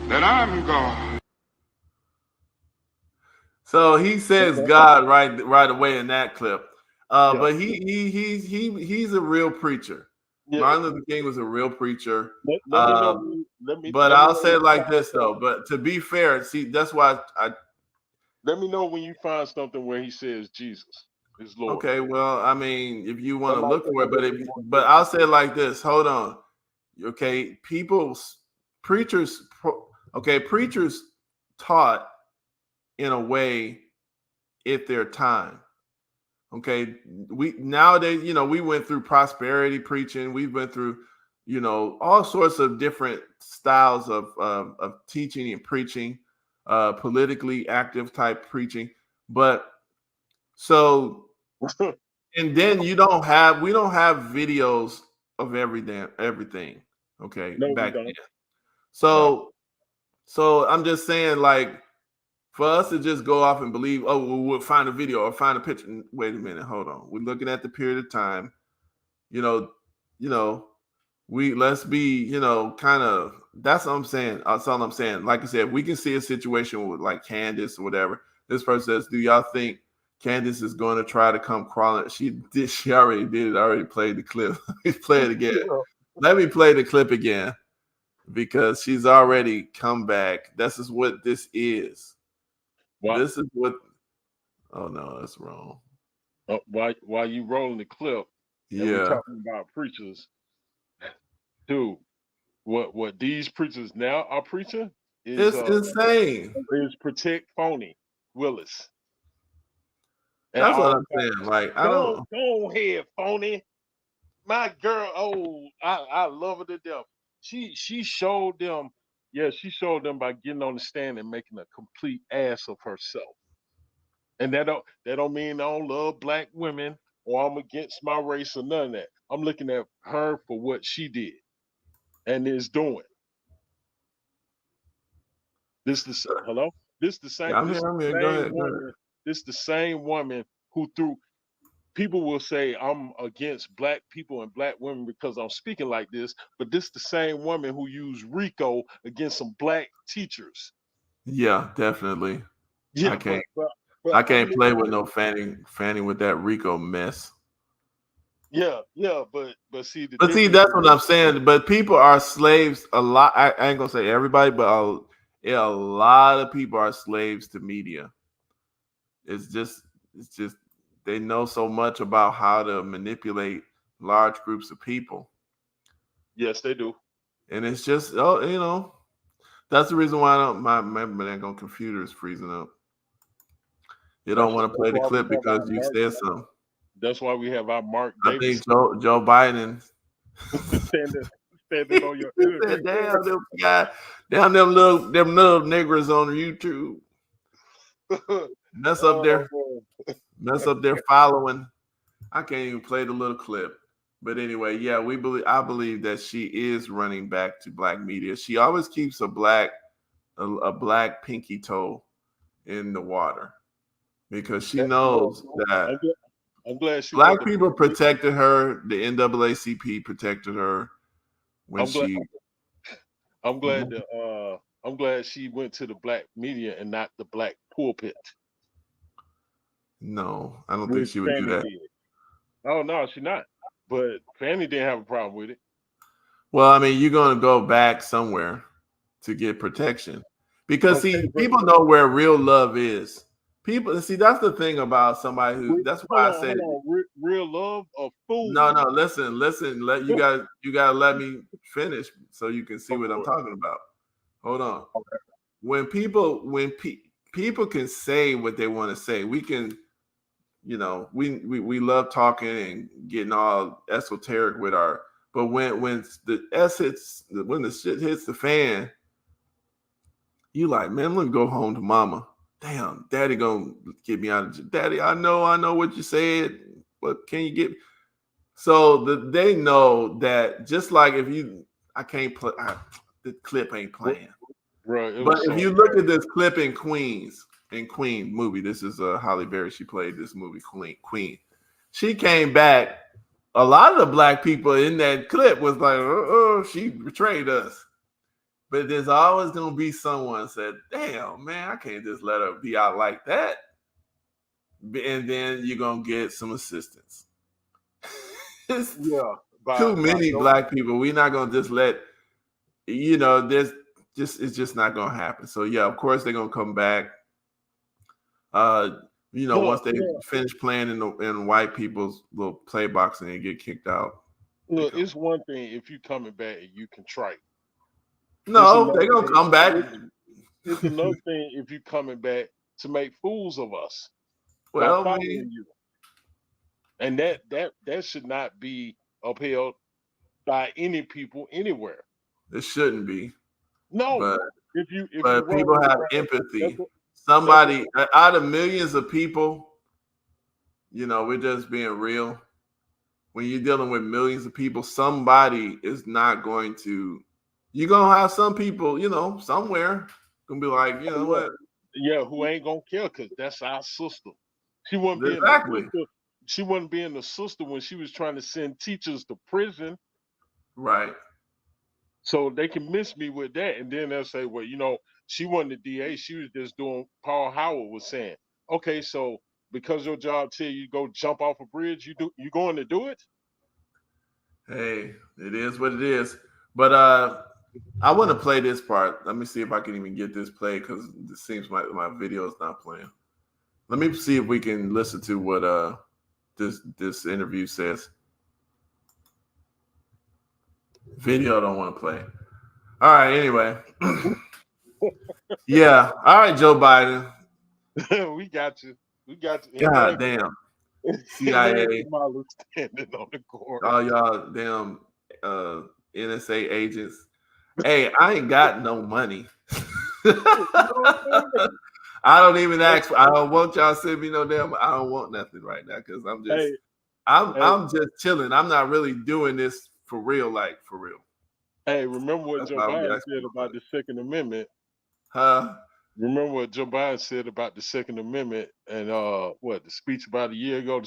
that I'm God." So he says God right away in that clip. But he's a real preacher. Yeah. Martin Luther King was a real preacher. But I'll say it like this though. But to be fair, see, that's why I. Let me know when you find something where he says Jesus is Lord. Okay, well, I mean, if you want to look for it, but I'll say it like this. Hold on. Okay, preachers taught in a way at their time. Okay, we nowadays, we went through prosperity preaching. We've been through, all sorts of different styles of teaching and preaching, politically active type preaching. But so, and then we don't have videos of everything. Okay, No, we back then. don't. No. So I'm just saying, like, for us to just go off and believe, oh, well, we'll find a video or find a picture. Wait a minute, hold on. We're looking at the period of time. You know, you know, let's be, kind of. That's what I'm saying. That's all I'm saying. Like I said, we can see a situation with like Candace or whatever. This person says, "Do y'all think Candace is going to try to come crawling?" She did. She already did it. I already played the clip. Let's play it again. Let me play the clip again because she's already come back. This is what this is. Why, This is what. Oh no, that's wrong. while you rolling the clip and we Yeah, talking about preachers, dude, what these preachers now are preaching it's insane. is protect phony Willis. And That's what all I'm saying. Like I go don't. go ahead, phony. My girl, I love her to death. She showed them, yeah, she showed them by getting on the stand and making a complete ass of herself. And that don't mean I don't love black women or I'm against my race or none of that. I'm looking at her for what she did and is doing. Hello? Yeah, I'm here. I'm here. Go Same ahead. Go ahead. woman. This the same woman who threw people will say I'm against black people and black women because I'm speaking like this, but this the same woman who used RICO against some black teachers. Yeah, definitely. I Yeah, can't. but I I'm can't play looking with at no Fanning with that Rico mess. yeah, but see the But see, difference that's is what I'm saying. But people are slaves. A lot. I ain't gonna say everybody, but yeah, a lot of people are slaves to media. It's just, it's just they know so much about how to manipulate large groups of people, yes they do. and it's just, oh, that's the reason why I don't. My dang computer is freezing up. You don't want to That's play the why we clip have our because you Mark. said something. That's why we have our Mark I think Davis Joe Biden standing on your he ear. said, "Damn them guy, damn them little niggers on YouTube mess up Oh, their man. following." I can't even play the little clip, but anyway, yeah, I believe that she is running back to black media. She always keeps a black pinky toe in the water because she Well, knows that I'm glad, I'm glad she went black to people Black Media. protected her. The NAACP protected her when I'm glad she. I'm glad that I'm glad she went to the black media and not the black pulpit, No, I don't think which she would do Fanny that. did. Oh no, she not. But Fanny didn't have a problem with it. Well, I mean, you're going to go back somewhere to get protection because Okay, see, but people know where real love is. People see that's the thing about somebody who. That's hold why I on, said Real love or no, fool? no. Listen. Let you got to let me finish so you can see Go what I'm for it. talking about. Hold on. Okay. When people can say what they want to say, we can. We love talking and getting all esoteric with our. But when the S hits, when the shit hits the fan, you like, man, let me go home to mama. Damn, daddy gonna get me out of daddy. I know what you said, but can you get so they know that just like if you I can't play the clip ain't playing. Bro, it But was if so you look at this clip in Queen movie, this is Holly Berry. She played this movie Queen. She came back. A lot of the black people in that clip was like, oh, she betrayed us. But there's always gonna be someone said, "Damn, man, I can't just let her be out like that." And then you're gonna get some assistance. It's yeah too by many those. black people. We're not gonna just let there's just it's just not gonna happen. So yeah, of course they're gonna come back. Uh, once Look, they finish playing in white people's little play box and they get kicked out. look, it's one thing if you coming back and you contrite. It's No, another they're gonna thing. come back. It's another thing if you coming back to make fools of us by Well, I mean, following you. and that should not be upheld by any people anywhere. It shouldn't be, No, but if you people wrong, have that's empathy. a, that's a, Somebody out of millions of people, we're just being real. When you're dealing with millions of people, somebody is not going to. You're gonna have some people, somewhere gonna be like, you know yeah, what? yeah, who ain't gonna care because that's our sister. She wasn't being the Exactly. sister. She wasn't being the sister when she was trying to send teachers to prison. Right. So they can miss me with that, and then they'll say, "Well, she wasn't the DA. She was just doing." Paul Howard was saying, "Okay, so because your job tell you to go jump off a bridge, you going to do it?" Hey, it is what it is. But I want to play this part. Let me see if I can even get this played because it seems my video is not playing. Let me see if we can listen to what this interview says. Video don't want to play. All right, anyway. Yeah. All right, Joe Biden. We got you. We got you. God damn. CIA. Kamala standing on the court. All y'all damn NSA agents. Hey, I ain't got no money. I don't even ask. I don't want y'all to send me no damn. I don't want nothing right now because I'm just chilling. I'm not really doing this for real, like for real. Hey, remember what That's Joe why we Biden asking said for about money. the Second Amendment? Huh? Remember what Joe Biden said about the Second Amendment and the speech about a year ago,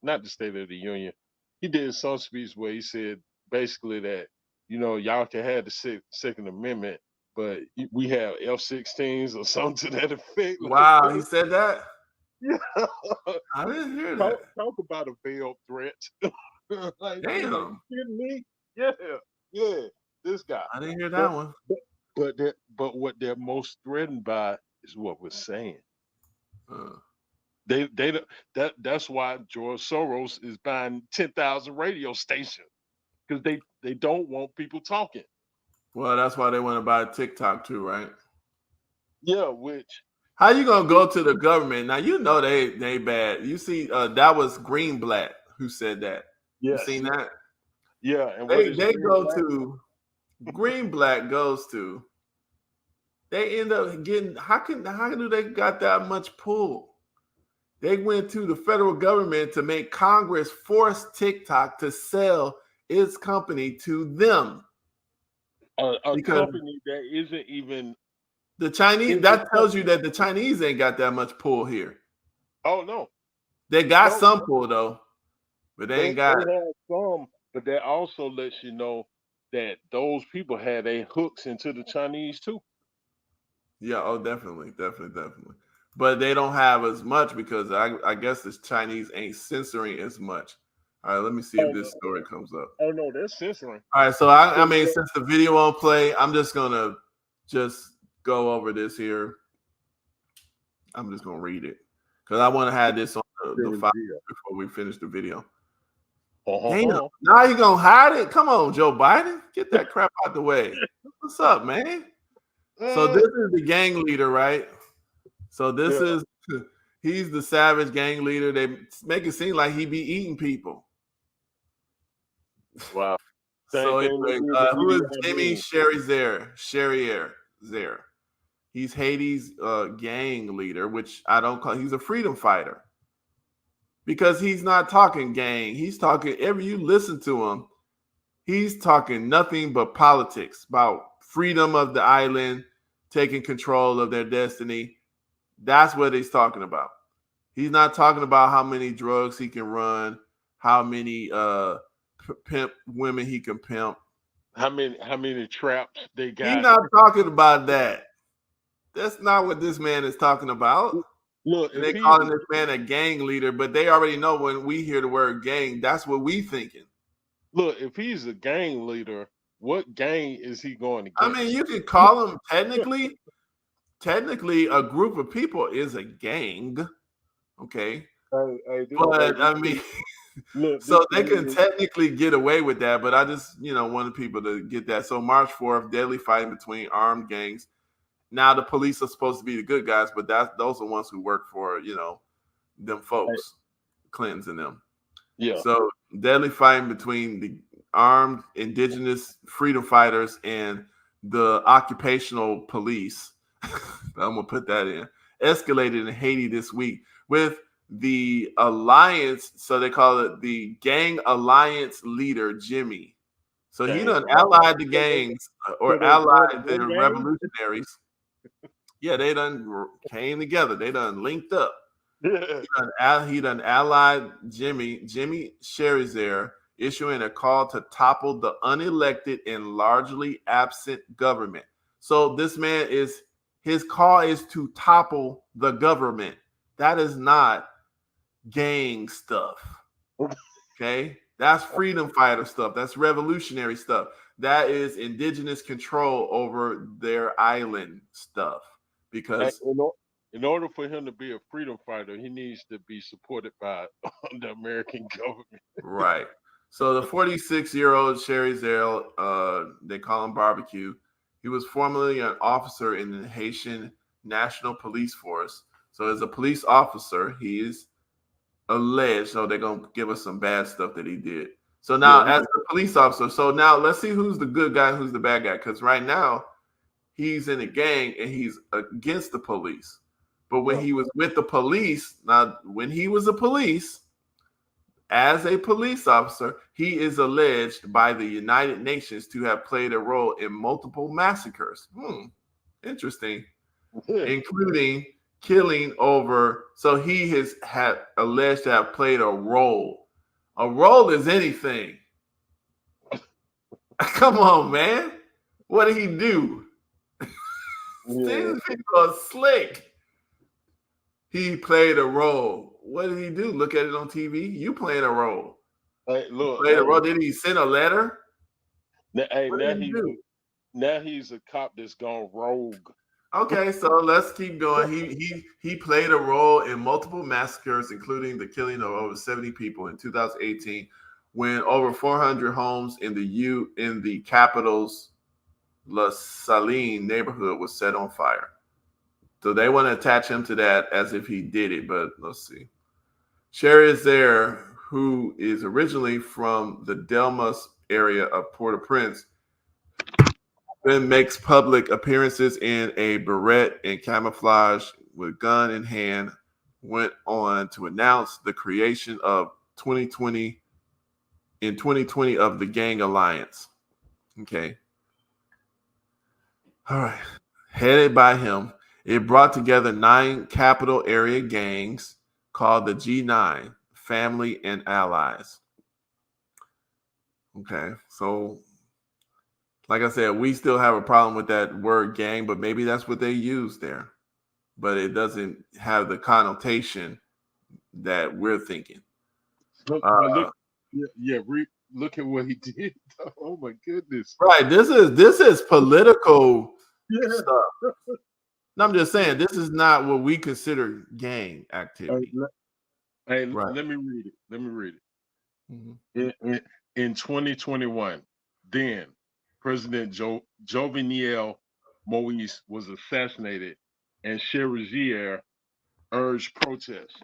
not the State of the Union. He did some speech where he said basically that y'all can have the Second Amendment, but we have F-16s or something to that effect. Wow, he said that. Yeah. I didn't hear that. Talk about a veiled threat. Like, Damn, you kidding me? Yeah, this guy. I didn't hear that one. But what they're most threatened by is what we're saying. Uh, That's why George Soros is buying 10,000 radio stations because they don't want people talking. well, that's why they want to buy TikTok too, right? Yeah, which How you gonna go to the government now? You know they bad. You see, that was Greenblatt who said that. You yes, seen that? yeah, and what They is they go Greenblatt? to Greenblatt goes to. They end up getting. How do they got that much pull? They went to the federal government to make Congress force TikTok to sell its company to them A because company that isn't even the Chinese. in the That tells you country. that the Chinese ain't got that much pull here. Oh no, They got no, some pull though, but they ain't got. they have some, but that also lets you know that those people had their hooks into the Chinese too. Yeah, oh, definitely. But they don't have as much because I guess the Chinese ain't censoring as much. All right, let me see if Oh this no, story comes up. oh no, they're censoring. All right, so I So mean, since the video won't play, I'm just gonna just go over this here. I'm just gonna read it because I want to have this on the file before we finish the video. Damn, now you gonna hide it? Come on, Joe Biden, get that crap out the way. What's up, man? So this is the gang leader, right? So this is he's the savage gang leader. They make it seem like he be eating people. wow. Same So thing they anyway, did the who is video on Jimmy me. Sherrier? He's Haiti's gang leader, which I don't call. He's a freedom fighter because he's not talking gang. He's talking. Every you listen to him, he's talking nothing but politics about freedom of the island, taking control of their destiny. That's what he's talking about. He's not talking about how many drugs he can run, how many pimp women he can pimp. How many traps they He's got? not talking about that. That's not what this man is talking about. Look, And they calling this man a gang leader, but they already know when we hear the word gang, that's what we thinking. Look, if he's a gang leader, what gang is he going against? I mean, you could call him technically a group of people is a gang. Okay. But I mean, so they can technically get away with that, but I just, wanted people to get that. So March 4th, deadly fighting between armed gangs. Now the police are supposed to be the good guys, but those are ones who work for, them folks, Clintons and them. Yeah. So deadly fighting between the armed indigenous freedom fighters and the occupational police. I'm gonna put that in. Escalated in Haiti this week with the alliance. So they call it the gang alliance leader, Jimmy. So he Dang. done allied the gangs So or they formed allied the one gang? revolutionaries. Yeah, they done came together. They done linked up. Yeah. He done allied Jimmy Cherizier, issuing a call to topple the unelected and largely absent government. So this man is his call is to topple the government. That is not gang stuff. Okay, that's freedom fighter stuff. That's revolutionary stuff. That is indigenous control over their island stuff. Hey, Because in order for him to be a freedom fighter, he needs to be supported by the American government. right. So the 46-year-old Sherry Zell, they call him Barbecue. He was formerly an officer in the Haitian National Police Force. So as a police officer, he is alleged. So they're gonna give us some bad stuff that he did. So now, Yeah. as a police officer, so now let's see who's the good guy, who's the bad guy. Because right now, he's in a gang and he's against the police. But when Yeah. he was with the police, now when he was a police, as a police officer, he is alleged by the United Nations to have played a role in multiple massacres. Interesting, Yeah. including killing over. So he has had alleged to have played a role. A role is anything. Come on, man. What did he do? Yeah. These people are slick. He played a role. What did he do? Look at it on TV. You playing a role. Hey, look. Played a Hey, role. Did he send a letter? hey, What did he do? now he's a cop that's gone rogue. Okay, so let's keep going. He played a role in multiple massacres, including the killing of over 70 people in 2018, when over 400 homes in the capital's La Saline neighborhood was set on fire. So they want to attach him to that as if he did it, but let's see. Sherry is there, who is originally from the Delmas area of Port-au-Prince, then makes public appearances in a beret and camouflage with gun in hand, went on to announce the creation of 2020 of the Gang Alliance. Okay. All right. Headed by him, it brought together 9 capital area gangs called the G9, Family and Allies. Okay. So like I said, we still have a problem with that word gang, but maybe that's what they use there. But it doesn't have the connotation that we're thinking. Look, Uh, but look, look at what he did. Oh my goodness. right. This is political Yeah. stuff. No, I'm just saying this is not what we consider gang Hey, activity. Right. let me read it. Let me read it. Mhm. In 2021, then President Jovenel Moise was assassinated, and Cherizier urged protests,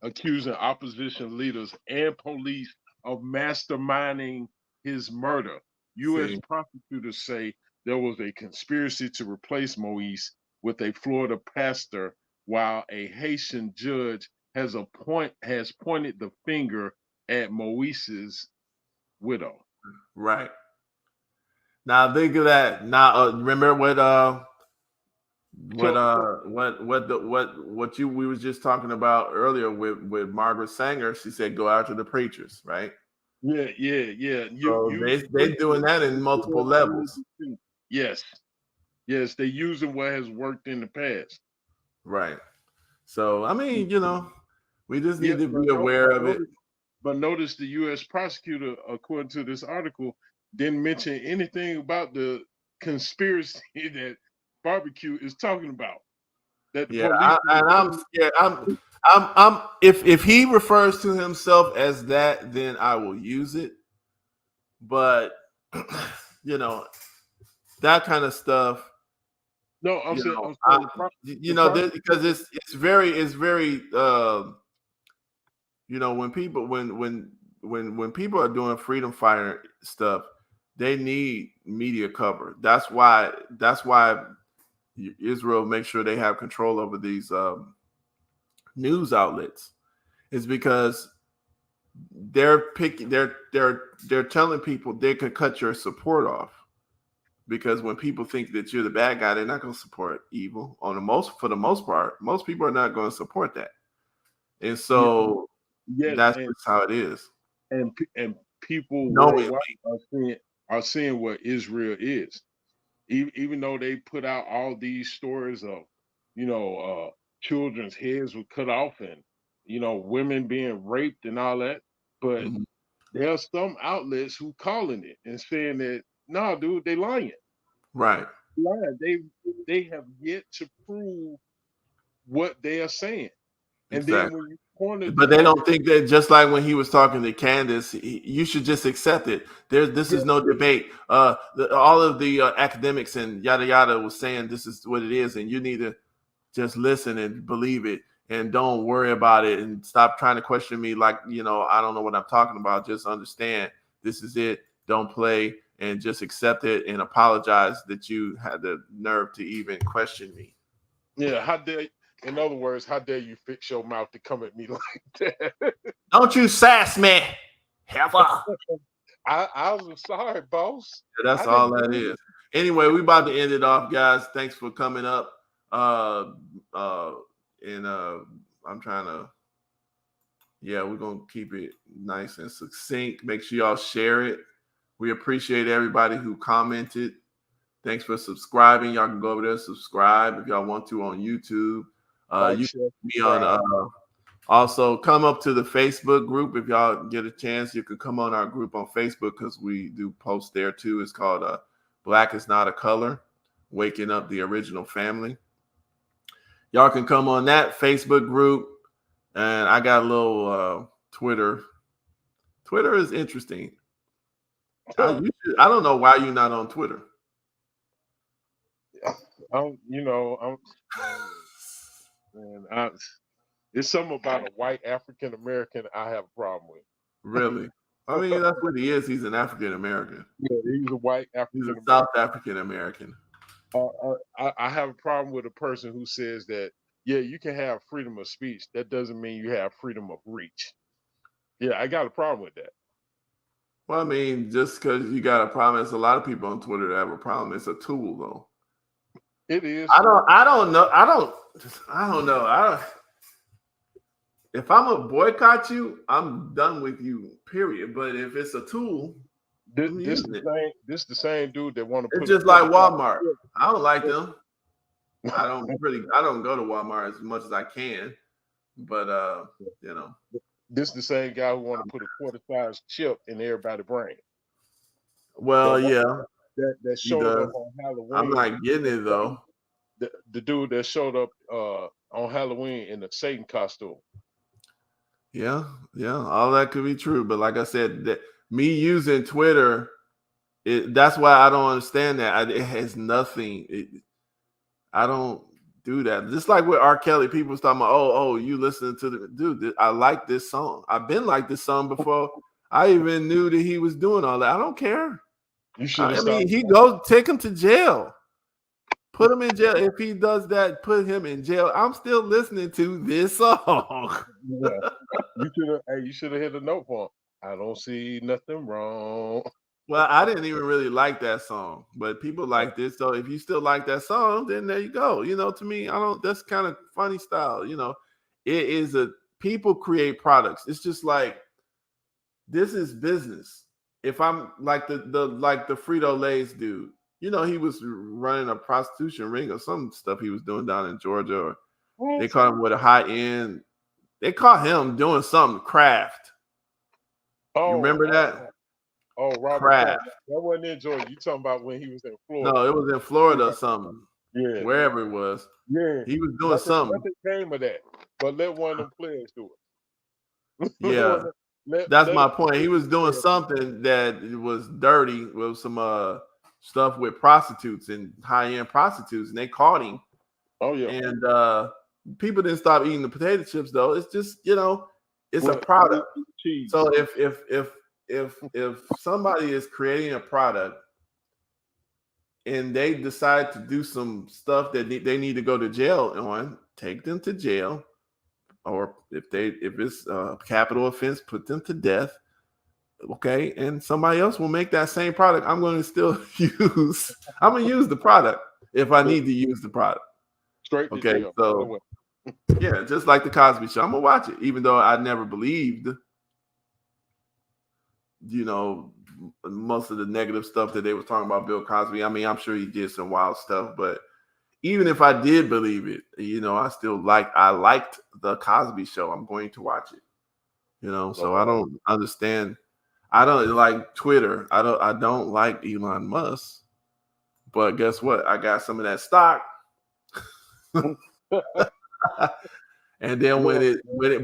accusing opposition leaders and police of masterminding his murder. U.S. See, prosecutors say there was a conspiracy to replace Moise with a Florida pastor, while a Haitian judge has pointed the finger at Moise's widow. right. Now think of that. Now remember what we was just talking about earlier with Margaret Sanger. She said go after the preachers, right? Yeah. So they doing that in multiple levels. Yes, they're using what has worked in the past. Right. So I mean, we just Yeah, need to be aware of it. But notice the U.S. prosecutor, according to this article, didn't mention anything about the conspiracy that Barbecue is talking about. That the Yeah, police. and I'm scared. I'm if he refers to himself as that, then I will use it. But that kind of stuff. No, I'm You saying, know, the because it's very You know, when people when people are doing freedom fighter stuff, they need media cover. That's why Israel makes sure they have control over these news outlets. Is because they're telling people they can cut your support off. Because when people think that you're the bad guy, they're not going to support evil. For the most part, most people are not going to support that. And Yeah, so yes, that's just how it is. and people Knowingly. worldwide are seeing what Israel is. Even though they put out all these stories of, children's heads were cut off and, women being raped and all that, but Mhm. there are some outlets who calling it and saying that, nah, dude, they lying. Right. Lying. They have yet to prove what they are saying. And then Exactly. when you corner But they them, don't think that, just like when he was talking to Candace, you should just accept it. This yeah, is no debate. All of the academics and yada yada was saying this is what it is, and you need to just listen and believe it, and don't worry about it, and stop trying to question me like I don't know what I'm talking about. Just understand this is it. Don't play, and just accept it and apologize that you had the nerve to even question me. yeah, in other words, how dare you fix your mouth to come at me like that? Don't you sass me, ever. I was sorry, boss. That's I all didn't that mean is. Anyway, we about to end it off, guys. Thanks for coming up. Uh, uh, and I'm trying to. Yeah, we're gonna keep it nice and succinct. Make sure y'all share it. We appreciate everybody who commented. Thanks for subscribing. Y'all can go over there and subscribe if y'all want to on YouTube. like, You share, can be on. subscribe. Also, come up to the Facebook group if y'all get a chance. You can come on our group on Facebook because we do post there too. It's called "Black is Not a Color," waking up the original family. Y'all can come on that Facebook group, and I got a little Twitter. Twitter is interesting. I don't know why you're not on Twitter. I'm man, it's something about a white African American I have a problem with. Really? I mean, that's what he is. He's an African American. Yeah, he's a white He's a African South American. African American. I have a problem with a person who says that, yeah, you can have freedom of speech. That doesn't mean you have freedom of reach. Yeah, I got a problem with that. Well, I mean, just because you got a problem, there's a lot of people on Twitter that have a problem. It's a tool, though. It is. I don't know. If I'm gonna boycott you, I'm done with you. Period. But if it's a tool, I'm using it. This the same dude that want to It's put just a like 45 Walmart. I don't like them. I don't go to Walmart as much as I can. But This the same guy who want to put a quarter-sized chip in everybody's brain. well, That yeah, that he showed does. up on I'm Halloween. not getting it though. The dude that showed up on Halloween in the Satan costume. Yeah, all that could be true. But like I said, that me using Twitter, that's why I don't understand that. It has nothing. I don't do that. Just like with R. Kelly, people was talking about, oh, you listening to the dude. I like this song. I've been like this song before. I even knew that he was doing all that. I don't care. You should have I mean, stopped. he goes take him to jail. Put him in jail. If he does that, put him in jail. I'm still listening to this song. Yeah. You should have hit a note for him. I don't see nothing wrong. Well, I didn't even really like that song, but people like this. So if you still like that song, then there you go. To me, I don't. That's kind of funny style. It is people create products. It's just like this is business. If I'm like the Frito-Lay's dude, he was running a prostitution ring or some stuff he was doing down in Georgia, or they caught him with a high end. They caught him doing something craft. You remember that? Robert Kraft. Kraft. That wasn't in Georgia. You talking about when he was in Florida? No, it was in Florida or something. Yeah, wherever it was. Yeah, he was doing something. Nothing came of that. But let one of them players do it. Yeah, that's my point. He was doing something that was dirty with some stuff with prostitutes and high end prostitutes, and they caught him. Oh yeah, and people didn't stop eating the potato chips though. It's just It's a Well, product. cheese. So if somebody is creating a product and they decide to do some stuff that they need to go to jail on, take them to jail, or if it's a capital offense, put them to death. Okay, and somebody else will make that same product. I'm going to still use. I'm going to use the product if I need to use the product. Straight to Okay, jail. so yeah, just like the Cosby Show, I'm gonna watch it, even though I never believed, most of the negative stuff that they were talking about Bill Cosby. I mean, I'm sure he did some wild stuff, but even if I did believe it, I liked the Cosby Show. I'm going to watch it. So I don't understand. I don't like Twitter. I don't like Elon Musk. But guess what? I got some of that stock. And then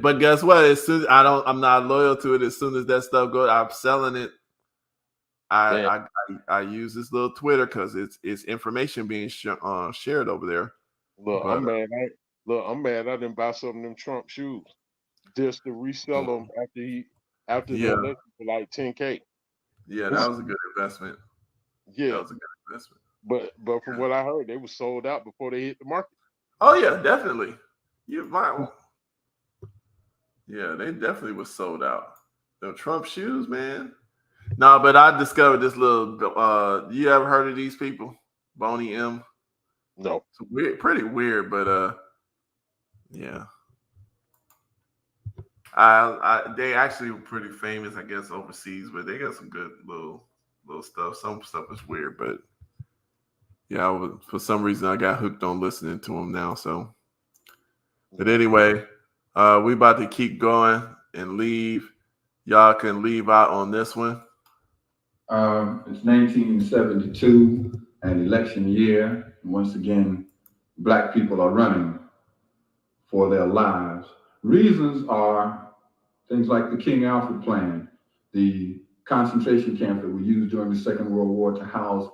but guess what? As soon I'm not loyal to it. As soon as that stuff goes, I'm selling it. I use this little Twitter because it's information being shared over there. Look, I'm mad. I'm mad. I didn't buy some of them Trump shoes just to resell them after the election for like $10K. Yeah, that was a good investment. Yeah, that was a good investment. But from what I heard, they were sold out before they hit the market. Oh yeah, definitely. Yeah, they definitely was sold out. The Trump shoes, man. No, but I discovered this little. You ever heard of these people? Boney M. No. It's weird, pretty weird, but yeah. They actually were pretty famous, I guess, overseas, but they got some good little stuff. Some stuff is weird, but yeah, for some reason I got hooked on listening to them now. So, but anyway, we about to keep going and leave. Y'all can leave out on this one. It's 1972, an election year. And once again, Black people are running for their lives. Reasons are things like the King Alfred Plan, the concentration camp that we used during the Second World War to house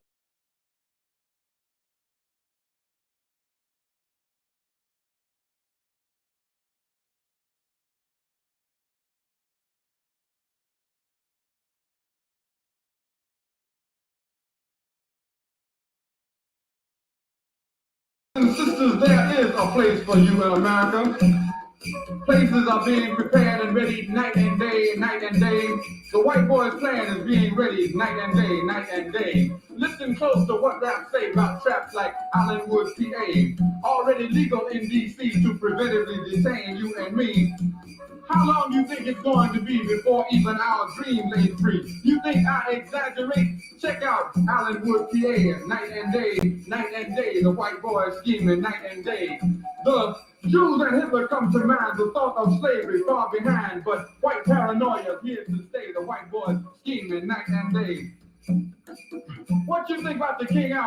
and sisters, there is a place for you in America. Places are being prepared and ready night and day, night and day. The white boy's plan is being ready night and day, night and day. Listen close to what rap say about traps like Allenwood, PA. Already legal in DC to preventively detain you and me. How long do you think it's going to be before even our dream laid free? You think I exaggerate? Check out Allenwood, PA, night and day, the white boy scheming night and day. The Jews and Hitler come to mind, the thought of slavery far behind, but white paranoia is here to stay, the white boy scheming night and day. What you think about the King Alfred?